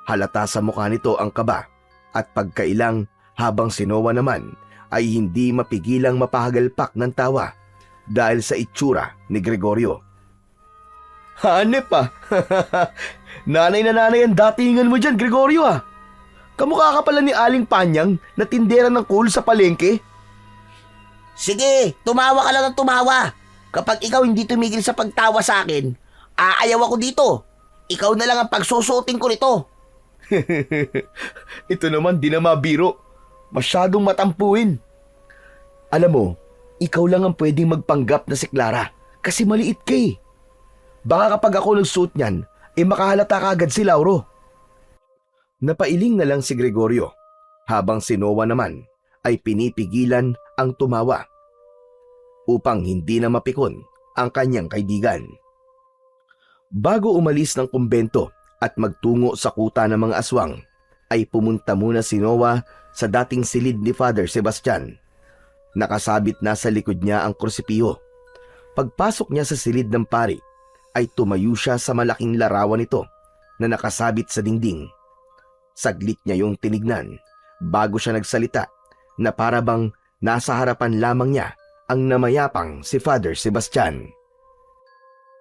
Halata sa mukha nito ang kaba at pagkailang habang si Noah naman ay hindi mapigilang mapahagalpak ng tawa dahil sa itsura ni Gregorio. "Hanep ah! Nanay na nanay ang datingan mo dyan, Gregorio ah! Kamukha ka pala ni Aling Panyang na tindera ng cool sa palengke." Sige, tumawa ka lang ng tumawa. Kapag ikaw hindi tumigil sa pagtawa sa akin, aayaw ako dito. Ikaw na lang ang pagsusuotin ko nito. Ito naman di na mabiro. Masyadong matampuin. Alam mo, ikaw lang ang pwedeng magpanggap na si Clara kasi maliit ka eh. Baka kapag ako nagsuot niyan, makahalata ka agad si Lauro. Napailing na lang si Gregorio habang si Noah naman ay pinipigilan ang tumawa upang hindi na mapikon ang kanyang kaibigan. Bago umalis ng kumbento at magtungo sa kuta ng mga aswang, ay pumunta muna si Noah sa dating silid ni Father Sebastian. Nakasabit na sa likod niya ang krusipiho. Pagpasok niya sa silid ng pari, ay tumayo siya sa malaking larawan nito na nakasabit sa dingding. Saglit niya yung tinignan bago siya nagsalita na para bang nasa harapan lamang niya ang namayapang si Father Sebastian.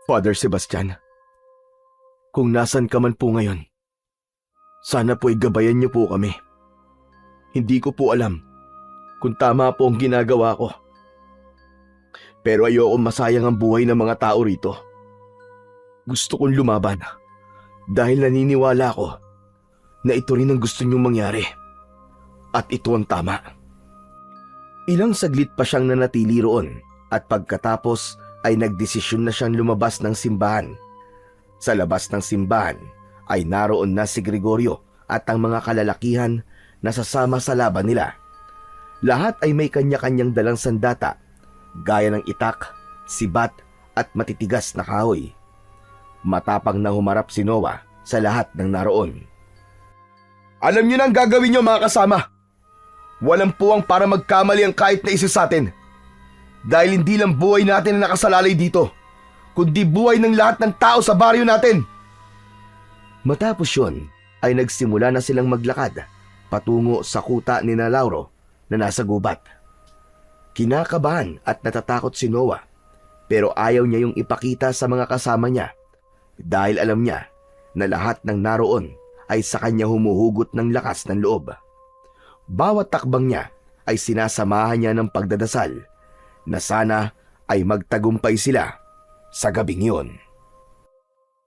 "Father Sebastian, kung nasan ka man po ngayon, sana po'y gabayan niyo po kami. Hindi ko po alam kung tama po ang ginagawa ko. Pero ayoko masayang ang buhay ng mga tao rito. Gusto kong lumaban dahil naniniwala ko na ito rin ang gusto niyong mangyari. At ito ang tama." Ilang saglit pa siyang nanatili roon at pagkatapos ay nagdesisyon na siyang lumabas ng simbahan. Sa labas ng simbahan ay naroon na si Gregorio at ang mga kalalakihan na sasama sa laban nila. Lahat ay may kanya-kanyang dalang sandata, gaya ng itak, sibat at matitigas na kahoy. Matapang na humarap si Noah sa lahat ng naroon. "Alam niyo na ang gagawin niyo mga kasama. Walang puwang para magkamali ang kahit na isa sa atin. Dahil hindi lang buhay natin ang nakasalalay dito, kundi buhay ng lahat ng tao sa baryo natin. Matapos yun, ay nagsimula na silang maglakad patungo sa kuta ni na Lauro na nasa gubat. Kinakabahan at natatakot si Noah, pero ayaw niya yung ipakita sa mga kasama niya dahil alam niya na lahat ng naroon ay sa kanya humuhugot ng lakas ng loob. Bawat takbang niya ay sinasamahan niya ng pagdadasal na sana ay magtagumpay sila sa gabing yun.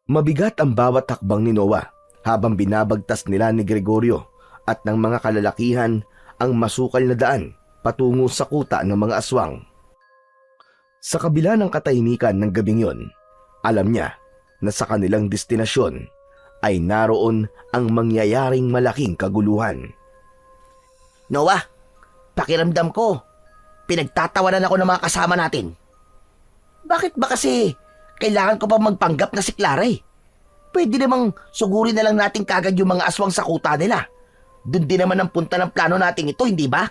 Mabigat ang bawat takbang ni Noah habang binabagtas nila ni Gregorio at ng mga kalalakihan ang masukal na daan patungo sa kuta ng mga aswang. Sa kabila ng katahimikan ng gabing yun, alam niya na sa kanilang destinasyon ay naroon ang mangyayaring malaking kaguluhan. Noah, pakiramdam ko, pinagtatawanan ako ng mga kasama natin. Bakit ba kasi kailangan ko pa magpanggap na si Clara eh? Pwede namang sugurin na lang natin kagad yung mga aswang sa kuta nila. Doon din naman ang punta ng plano natin ito, hindi ba?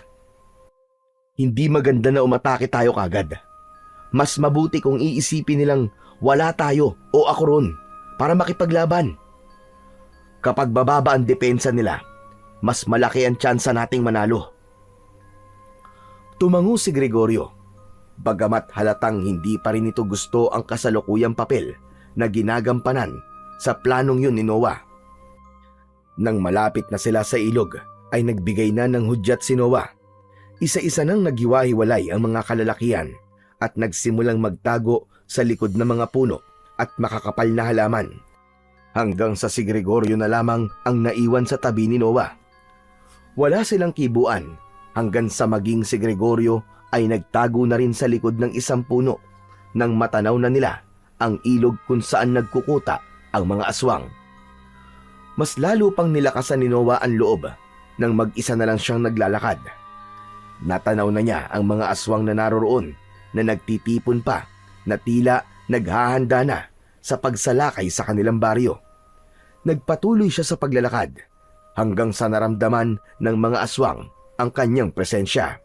Hindi maganda na umatake tayo kagad. Mas mabuti kung iisipin nilang wala tayo o ako ron para makipaglaban. Kapag bababa ang depensa nila, mas malaki ang tsansa nating manalo. Tumango si Gregorio, bagamat halatang hindi pa rin ito gusto ang kasalukuyang papel na ginagampanan sa planong yun ni Noah. Nang malapit na sila sa ilog, ay nagbigay na ng hudyat si Noah. Isa-isa nang naghiwa-hiwalay ang mga kalalakihan at nagsimulang magtago sa likod ng mga puno at makakapal na halaman. Hanggang sa si Gregorio na lamang ang naiwan sa tabi ni Noah. Wala silang kibuan hanggang sa maging si Gregorio ay nagtago na rin sa likod ng isang puno nang matanaw na nila ang ilog kung saan nagkukuta ang mga aswang. Mas lalo pang nilakasan ni Noah ang loob nang mag-isa na lang siyang naglalakad. Natanaw na niya ang mga aswang na naroroon na nagtitipon pa na tila naghahanda na sa pagsalakay sa kanilang baryo. Nagpatuloy siya sa paglalakad hanggang sa naramdaman ng mga aswang ang kanyang presensya.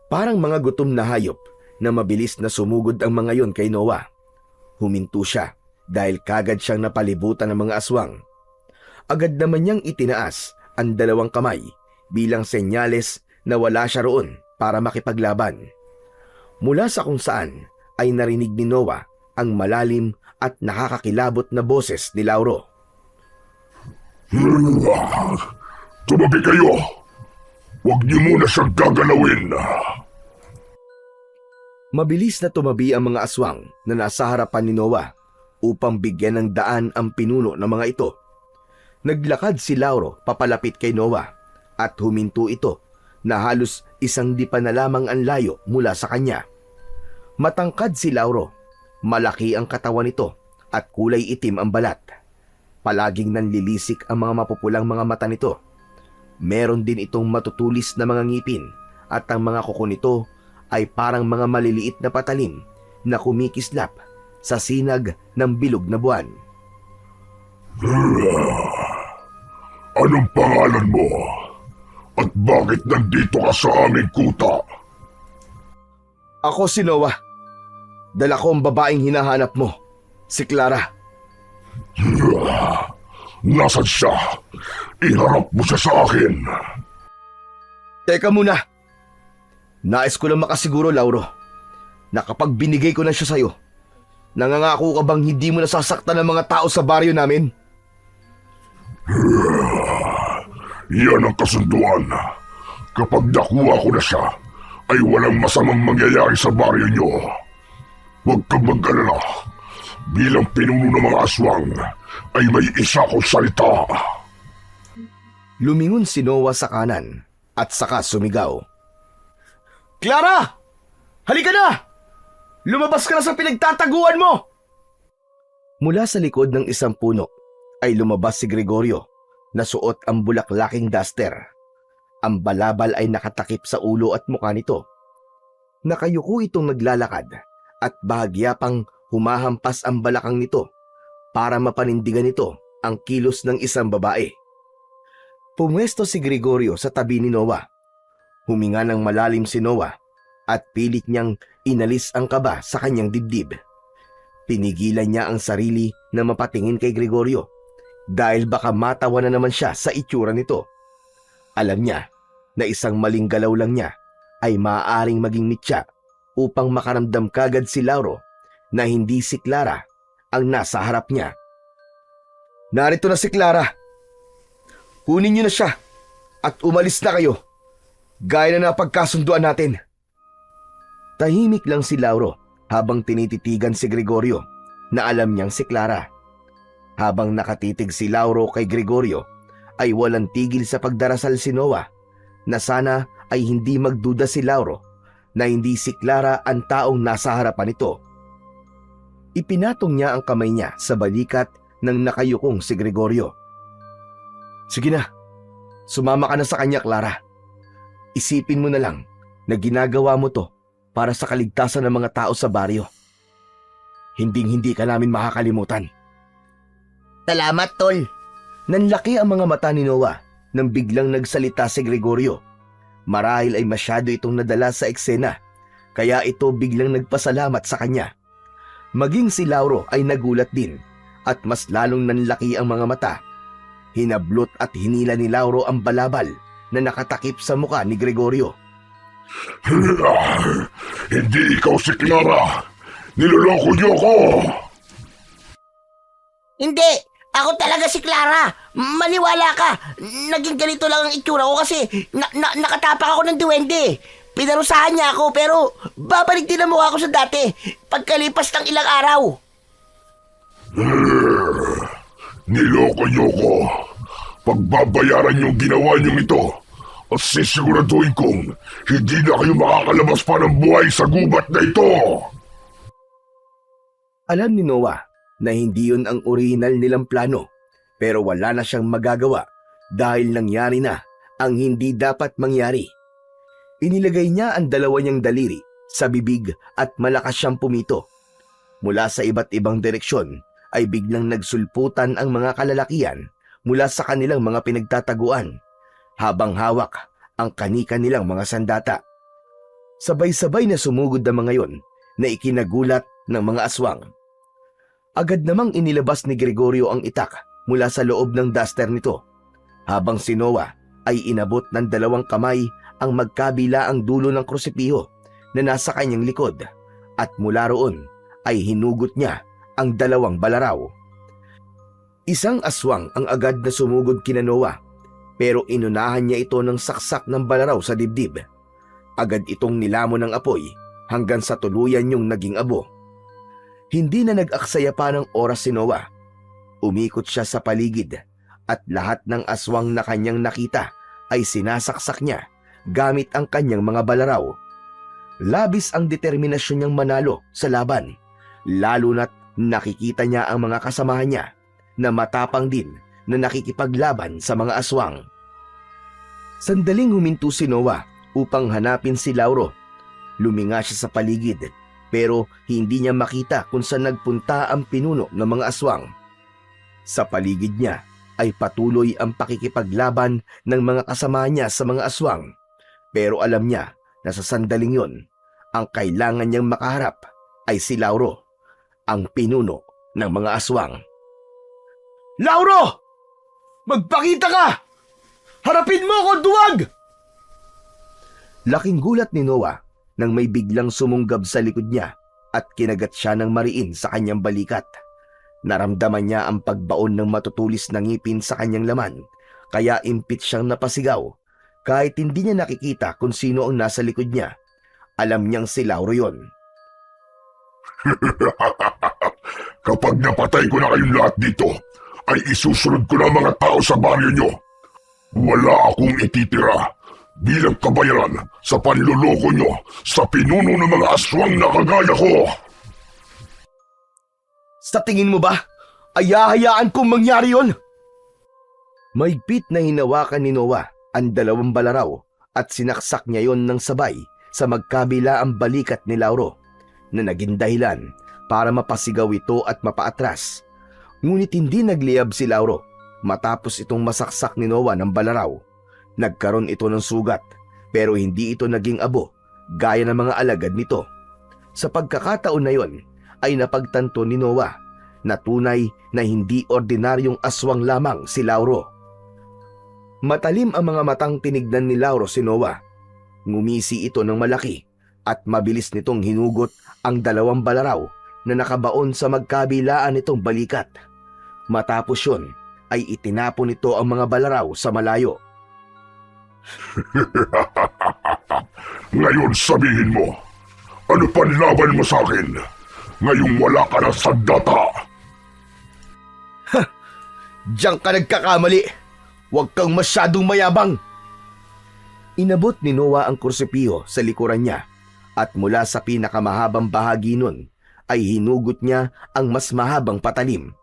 Parang mga gutom na hayop na mabilis na sumugod ang mga yon kay Noah. Huminto siya dahil kagad siyang napalibutan ng mga aswang. Agad naman niyang itinaas ang dalawang kamay bilang senyales na wala siya roon para makipaglaban. Mula sa kung saan ay narinig ni Noah ang malalim at nakakakilabot na boses ni Lauro. Tumabi kayo! Huwag niyo muna siyang gagalawin! Mabilis na tumabi ang mga aswang na nasa harapan ni Noah upang bigyan ng daan ang pinuno ng mga ito. Naglakad si Lauro papalapit kay Noah at huminto ito na halos isang dipa na lamang ang layo mula sa kanya. Matangkad si Lauro, malaki ang katawan nito at kulay itim ang balat. Palaging nanlilisik ang mga mapupulang mga mata nito. Meron din itong matutulis na mga ngipin at ang mga kuko nito ay parang mga maliliit na patalim na kumikislap sa sinag ng bilog na buwan. Anong pangalan mo? At bakit nandito ka sa aming kuta? Ako si Noah. Dala ko ang babaeng hinahanap mo, si Clara. Nasaan siya? Iharap mo siya sa akin. Teka muna. Nais ko lang makasiguro, Lauro, na kapag binigay ko na siya sa'yo, nangangako ka bang hindi mo nasasaktan ng mga tao sa baryo namin? Yan ang kasunduan. Kapag nakuha ko na siya, ay walang masamang mangyayari sa baryo niyo. Huwag kang mag-alala. Bilang pinuno ng mga aswang, ay may isa kong salita. Lumingon si Noah sa kanan at saka sumigaw. Clara! Halika na! Lumabas ka na sa pinagtataguan mo! Mula sa likod ng isang puno ay lumabas si Gregorio na suot ang bulaklaking duster. Ang balabal ay nakatakip sa ulo at mukha nito. Nakayuko itong naglalakad at bahagya pang humahampas ang balakang nito para mapanindigan nito ang kilos ng isang babae. Pumwesto si Gregorio sa tabi ni Noah. Huminga ng malalim si Noah at pilit niyang inalis ang kaba sa kanyang dibdib. Pinigilan niya ang sarili na mapatingin kay Gregorio dahil baka matawa na naman siya sa itsura nito. Alam niya na isang maling galaw lang niya ay maaaring maging mitya upang makaramdam kagad si Lauro na hindi si Clara ang nasa harap niya. Narito na si Clara. Kunin niyo na siya at umalis na kayo. Gaya na napagkasunduan natin. Tahimik lang si Lauro habang tinititigan si Gregorio na alam niyang si Clara. Habang nakatitig si Lauro kay Gregorio ay walang tigil sa pagdarasal si Noah na sana ay hindi magduda si Lauro na hindi si Clara ang taong nasa harapan nito. Ipinatong niya ang kamay niya sa balikat ng nakayukong si Gregorio. Sige na, sumama ka na sa kanya, Clara. Isipin mo na lang na ginagawa mo to para sa kaligtasan ng mga tao sa baryo. Hinding-hindi ka namin makakalimutan. Salamat, Tol. Nanlaki ang mga mata ni Noah nang biglang nagsalita si Gregorio. Marahil ay masyado itong nadala sa eksena, kaya ito biglang nagpasalamat sa kanya. Maging si Lauro ay nagulat din at mas lalong nanlaki ang mga mata. Hinablot at hinila ni Lauro ang balabal na nakatakip sa muka ni Gregorio. Hindi ikaw si Clara! Niloloko niyo ako! Hindi! Ako talaga si Clara! Maniwala ka! Naging ganito lang ang itsura ko kasi nakatapak ako ng duwende. Pinarusahan niya ako pero babalik din ang mukha ko sa dati pagkalipas ng ilang araw. Niloko niyo ko. Pagbabayaran niyong ginawa niyong ito at sisiguraduhin kong hindi na kayo makakalabas pa ng buhay sa gubat na ito. Alam ni Noah na hindi yun ang orihinal nilang plano pero wala na siyang magagawa dahil nangyari na ang hindi dapat mangyari. Inilagay niya ang dalawa niyang daliri sa bibig at malakas siyang pumito. Mula sa iba't ibang direksyon ay biglang nagsulputan ang mga kalalakian mula sa kanilang mga pinagtataguan habang hawak ang kanika nilang mga sandata. Sabay-sabay na sumugod ang mga yon na ikinagulat ng mga aswang. Agad namang inilabas ni Gregorio ang itak mula sa loob ng duster nito, habang si Noah ay inabot ng dalawang kamay ang magkabila ang dulo ng krusipiho na nasa kanyang likod at mula roon ay hinugot niya ang dalawang balaraw. Isang aswang ang agad na sumugod kina Noah pero inunahan niya ito ng saksak ng balaraw sa dibdib. Agad itong nilamon ng apoy hanggang sa tuluyan niyong naging abo. Hindi na nag-aksaya pa ng oras si Noah. Umikot siya sa paligid at lahat ng aswang na kanyang nakita ay sinasaksak niya gamit ang kanyang mga balaraw. Labis ang determinasyon niyang manalo sa laban, lalo na't nakikita niya ang mga kasamahan niya na matapang din na nakikipaglaban sa mga aswang. Sandaling huminto si Noah upang hanapin si Lauro. Luminga siya sa paligid pero hindi niya makita kung saan nagpunta ang pinuno ng mga aswang. Sa paligid niya ay patuloy ang pakikipaglaban ng mga kasama niya sa mga aswang. Pero alam niya na sa sandaling yon, ang kailangan niyang makaharap ay si Lauro, ang pinuno ng mga aswang. Lauro! Magpakita ka! Harapin mo ako, duwag! Laking gulat ni Noah nang may biglang sumunggab sa likod niya at kinagat siya ng mariin sa kanyang balikat. Naramdaman niya ang pagbaon ng matutulis na ngipin sa kanyang laman, kaya impit siyang napasigaw. Kahit hindi niya nakikita kung sino ang nasa likod niya, alam niyang si Lauro yon. Kapag napatay ko na kayong lahat dito, ay isusunod ko na mga tao sa baryo nyo. Wala akong ititira bilang kabayaran sa panluloko nyo sa pinuno ng mga aswang na kagaya ko. Sa tingin mo ba, ay hahayaan kong mangyari yon? Mahigpit na hinawakan ni Noah ang dalawang balaraw at sinaksak niya yon ng sabay sa magkabila ang balikat ni Lauro na naging dahilan para mapasigaw ito at mapaatras. Ngunit hindi nagliyab si Lauro matapos itong masaksak ni Noah ng balaraw. Nagkaroon ito ng sugat pero hindi ito naging abo gaya ng mga alagad nito. Sa pagkakataon na yon ay napagtanto ni Noah na tunay na hindi ordinaryong aswang lamang si Lauro. Matalim ang mga matang tinignan ni Lauro si Noah. Ngumisi ito ng malaki at mabilis nitong hinugot ang 2 balaraw na nakabaon sa magkabilaan nitong balikat. Matapos yun ay itinapon nito ang mga balaraw sa malayo. Ngayon sabihin mo, ano panlaban mo sa akin? Ngayong wala ka na sandata. Diyan ka nagkakamali! Huwag kang masyadong mayabang! Inabot ni Noah ang kursipiyo sa likuran niya at mula sa pinakamahabang bahagi nun ay hinugot niya ang mas mahabang patalim.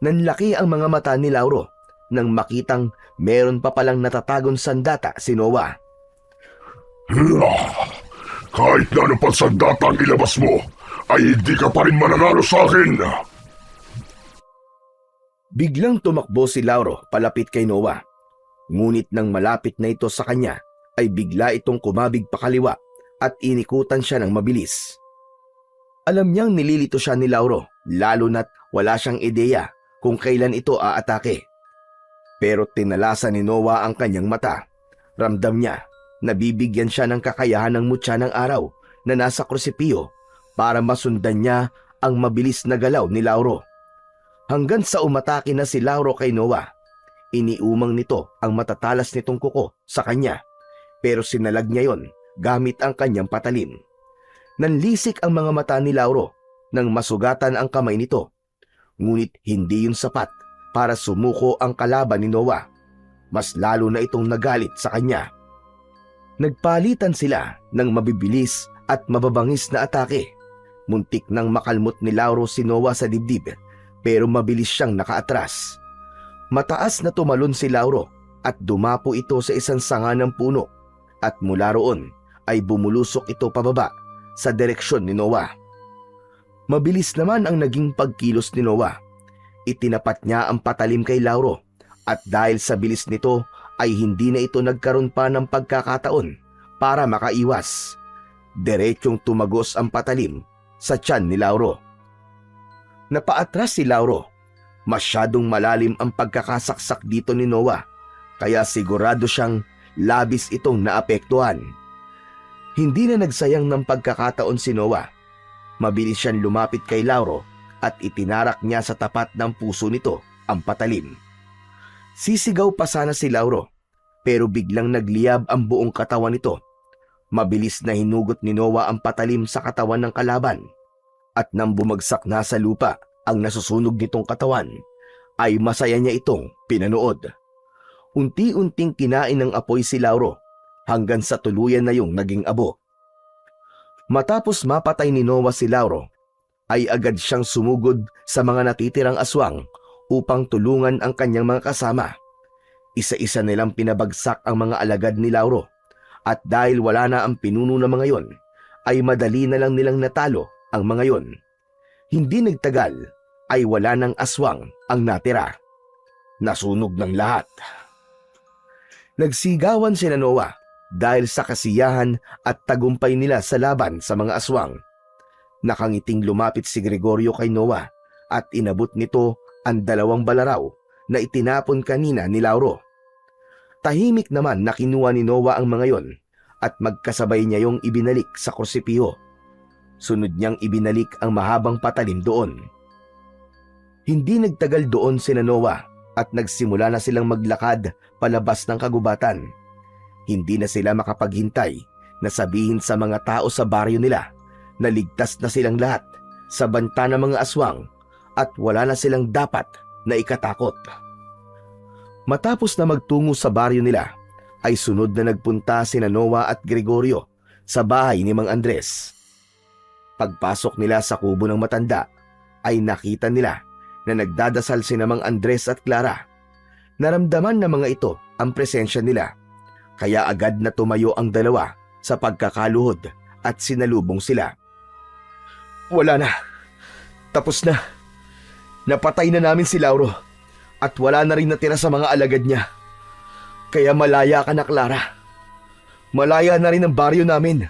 Nanlaki ang mga mata ni Lauro nang makitang meron pa palang natatagong sandata si Noah. Kahit na ano pang sandata ang ilabas mo, ay hindi ka pa rin mananalo sa akin. Biglang tumakbo si Lauro palapit kay Noah. Ngunit nang malapit na ito sa kanya, ay bigla itong kumabig pakaliwa at inikutan siya ng mabilis. Alam niyang nililito siya ni Lauro, lalo na't wala siyang ideya kung kailan ito aatake. Pero tinalasan ni Noah ang kanyang mata. Ramdam niya na bibigyan siya ng kakayahan ng mutya ng araw na nasa krusipiyo para masundan niya ang mabilis na galaw ni Lauro. Hanggang sa umatake na si Lauro kay Noah, iniumang nito ang matatalas nitong kuko sa kanya, pero sinalag niya yon gamit ang kanyang patalim. Nanlisik ang mga mata ni Lauro nang masugatan ang kamay nito, ngunit hindi yun sapat para sumuko ang kalaban ni Noah. Mas lalo na itong nagalit sa kanya. Nagpalitan sila ng mabibilis at mababangis na atake. Muntik nang makalmot ni Lauro si Noah sa dibdib, pero mabilis siyang nakaatras. Mataas na tumalon si Lauro at dumapo ito sa isang sanga ng puno at mula roon ay bumulusok ito pababa sa direksyon ni Noah. Mabilis naman ang naging pagkilos ni Noah. Itinapat niya ang patalim kay Lauro at dahil sa bilis nito ay hindi na ito nagkaroon pa ng pagkakataon para makaiwas. Diretsyong tumagos ang patalim sa tiyan ni Lauro. Napaatras si Lauro. Masyadong malalim ang pagkakasaksak dito ni Noah, kaya sigurado siyang labis itong naapektuhan. Hindi na nagsayang ng pagkakataon si Noah. Mabilis siyang lumapit kay Lauro at itinarak niya sa tapat ng puso nito ang patalim. Sisigaw pa sana si Lauro, pero biglang nagliyab ang buong katawan nito. Mabilis na hinugot ni Noah ang patalim sa katawan ng kalaban. At nang bumagsak na sa lupa ang nasusunog nitong katawan, ay masaya niya itong pinanood. Unti-unting kinain ng apoy si Lauro hanggang sa tuluyan na yung naging abo. Matapos mapatay ni Noah si Lauro, ay agad siyang sumugod sa mga natitirang aswang upang tulungan ang kanyang mga kasama. Isa-isa nilang pinabagsak ang mga alagad ni Lauro at dahil wala na ang pinuno ng mga yon, ay madali na lang nilang natalo ang mga yon. Hindi nagtagal ay wala ng aswang ang natira. Nasunog ng lahat. Nagsigawan sina Noah dahil sa kasiyahan at tagumpay nila sa laban sa mga aswang. Nakangiting lumapit si Gregorio kay Noah at inabot nito ang 2 balaraw na itinapon kanina ni Lauro. Tahimik naman na kinuha ni Noah ang mga yon at magkasabay niya yung ibinalik sa kursipiyo. Sunod niyang ibinalik ang mahabang patalim doon. Hindi nagtagal doon sina Noah at nagsimula na silang maglakad palabas ng kagubatan. Hindi na sila makapaghintay na sabihin sa mga tao sa baryo nila na ligtas na silang lahat sa banta ng mga aswang at wala na silang dapat na ikatakot. Matapos na magtungo sa baryo nila, ay sunod na nagpunta sina Noah at Gregorio sa bahay ni Mang Andres. Pagpasok nila sa kubo ng matanda, ay nakita nila na nagdadasal sina Mang Andres at Clara. Naramdaman ng mga ito ang presensya nila, kaya agad na tumayo ang dalawa sa pagkakaluhod at sinalubong sila. Wala na. Tapos na. Napatay na namin si Lauro at wala na rin natira sa mga alagad niya. Kaya malaya ka na, Clara. Malaya na rin ang baryo namin.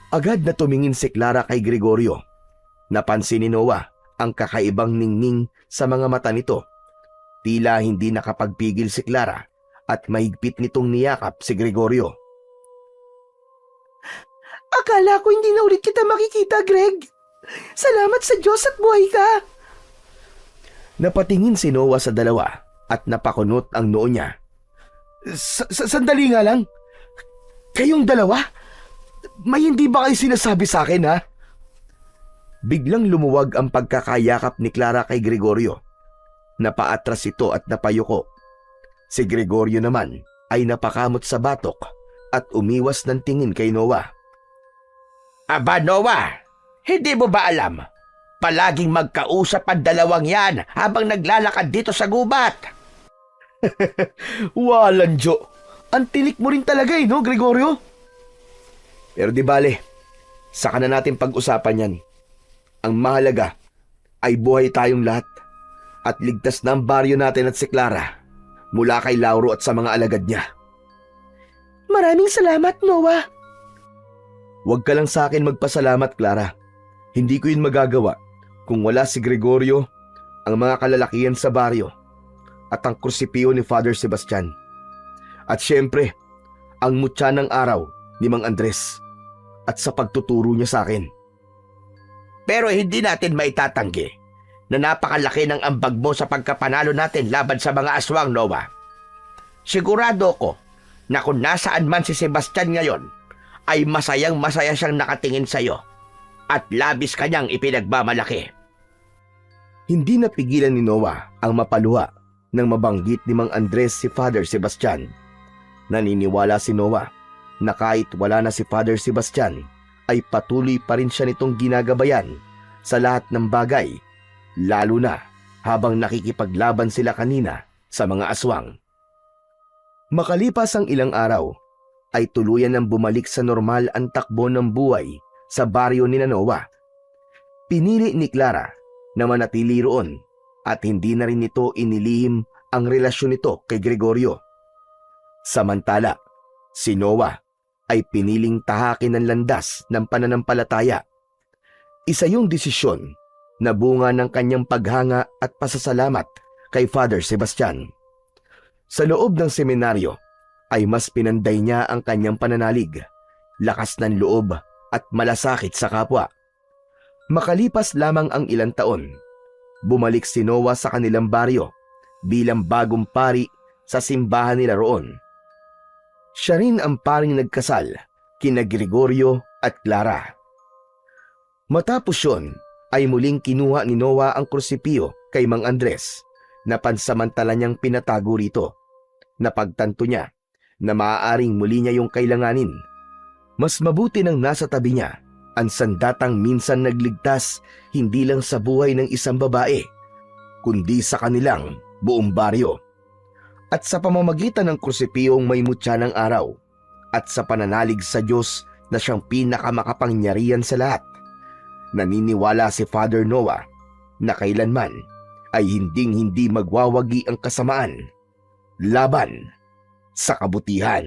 Agad na tumingin si Clara kay Gregorio. Napansin ni Noah ang kakaibang ningning sa mga mata nito. Tila hindi nakapagpigil si Clara at mahigpit nitong niyakap si Gregorio. Akala ko hindi na ulit kita makikita, Greg. Salamat sa Diyos at buhay ka. Napatingin si Noah sa dalawa at napakunot ang noo niya. Sandali nga lang. Kayong dalawa? May hindi ba kayo sinasabi sa akin, ha? Biglang lumuwag ang pagkakayakap ni Clara kay Gregorio. Napaatras ito at napayuko. Si Gregorio naman ay napakamot sa batok at umiwas ng tingin kay Noah. Aba, Noah, hindi mo ba alam? Palaging magkausap ang dalawang yan habang naglalakad dito sa gubat. Walang Jo. Ang tinik mo rin talaga no, Gregorio? Pero di bale, saka na natin pag-usapan yan. Ang mahalaga ay buhay tayong lahat at ligtas na ang baryo natin at si Clara mula kay Lauro at sa mga alagad niya. Maraming salamat, Noah. Huwag ka lang sa akin magpasalamat, Clara. Hindi ko yun magagawa kung wala si Gregorio, ang mga kalalakihan sa baryo, at ang krusipiyo ni Father Sebastian. At syempre, ang mutya ng araw ni Mang Andres at sa pagtuturo niya sa akin. Pero hindi natin maitatanggi na napakalaki ng ambag mo sa pagkapanalo natin laban sa mga aswang, Noah. Sigurado ko na kung nasaan man si Sebastian ngayon, ay masayang masaya siyang nakatingin sa iyo at labis kanyang ipinagmamalaki. Hindi napigilan ni Noah ang mapaluha nang mabanggit ni Mang Andres si Father Sebastian. Naniniwala si Noah na kahit wala na si Father Sebastian, ay patuloy pa rin siya nitong ginagabayan sa lahat ng bagay, lalo na habang nakikipaglaban sila kanina sa mga aswang. Makalipas ang ilang araw, ay tuluyan nang bumalik sa normal ang takbo ng buhay sa baryo ni Noah. Pinili ni Clara na manatili roon at hindi na rin nito inilihim ang relasyon nito kay Gregorio. Samantala, si Noah ay piniling tahakin ng landas ng pananampalataya. Isa yung desisyon na bunga ng kanyang paghanga at pasasalamat kay Father Sebastian. Sa loob ng seminaryo ay mas pinanday niya ang kanyang pananalig, lakas ng loob at malasakit sa kapwa. Makalipas lamang ang ilang taon, bumalik si Noah sa kanilang baryo bilang bagong pari sa simbahan nila roon. Siya rin ang paring nagkasal kina Gregorio at Clara. Matapos yun, ay muling kinuha ni Noah ang krusipiyo kay Mang Andres na pansamantala niyang pinatago rito. Napagtanto niya na maaaring muli niya yung kailanganin. Mas mabuti nang nasa tabi niya ang sandatang minsan nagligtas hindi lang sa buhay ng isang babae, kundi sa kanilang buong baryo. At sa pamamagitan ng krusipiyong may mutya ng araw at sa pananalig sa Diyos na siyang pinakamakapangyarihan sa lahat, naniniwala si Father Noah na kailanman ay hinding-hindi magwawagi ang kasamaan laban sa kabutihan.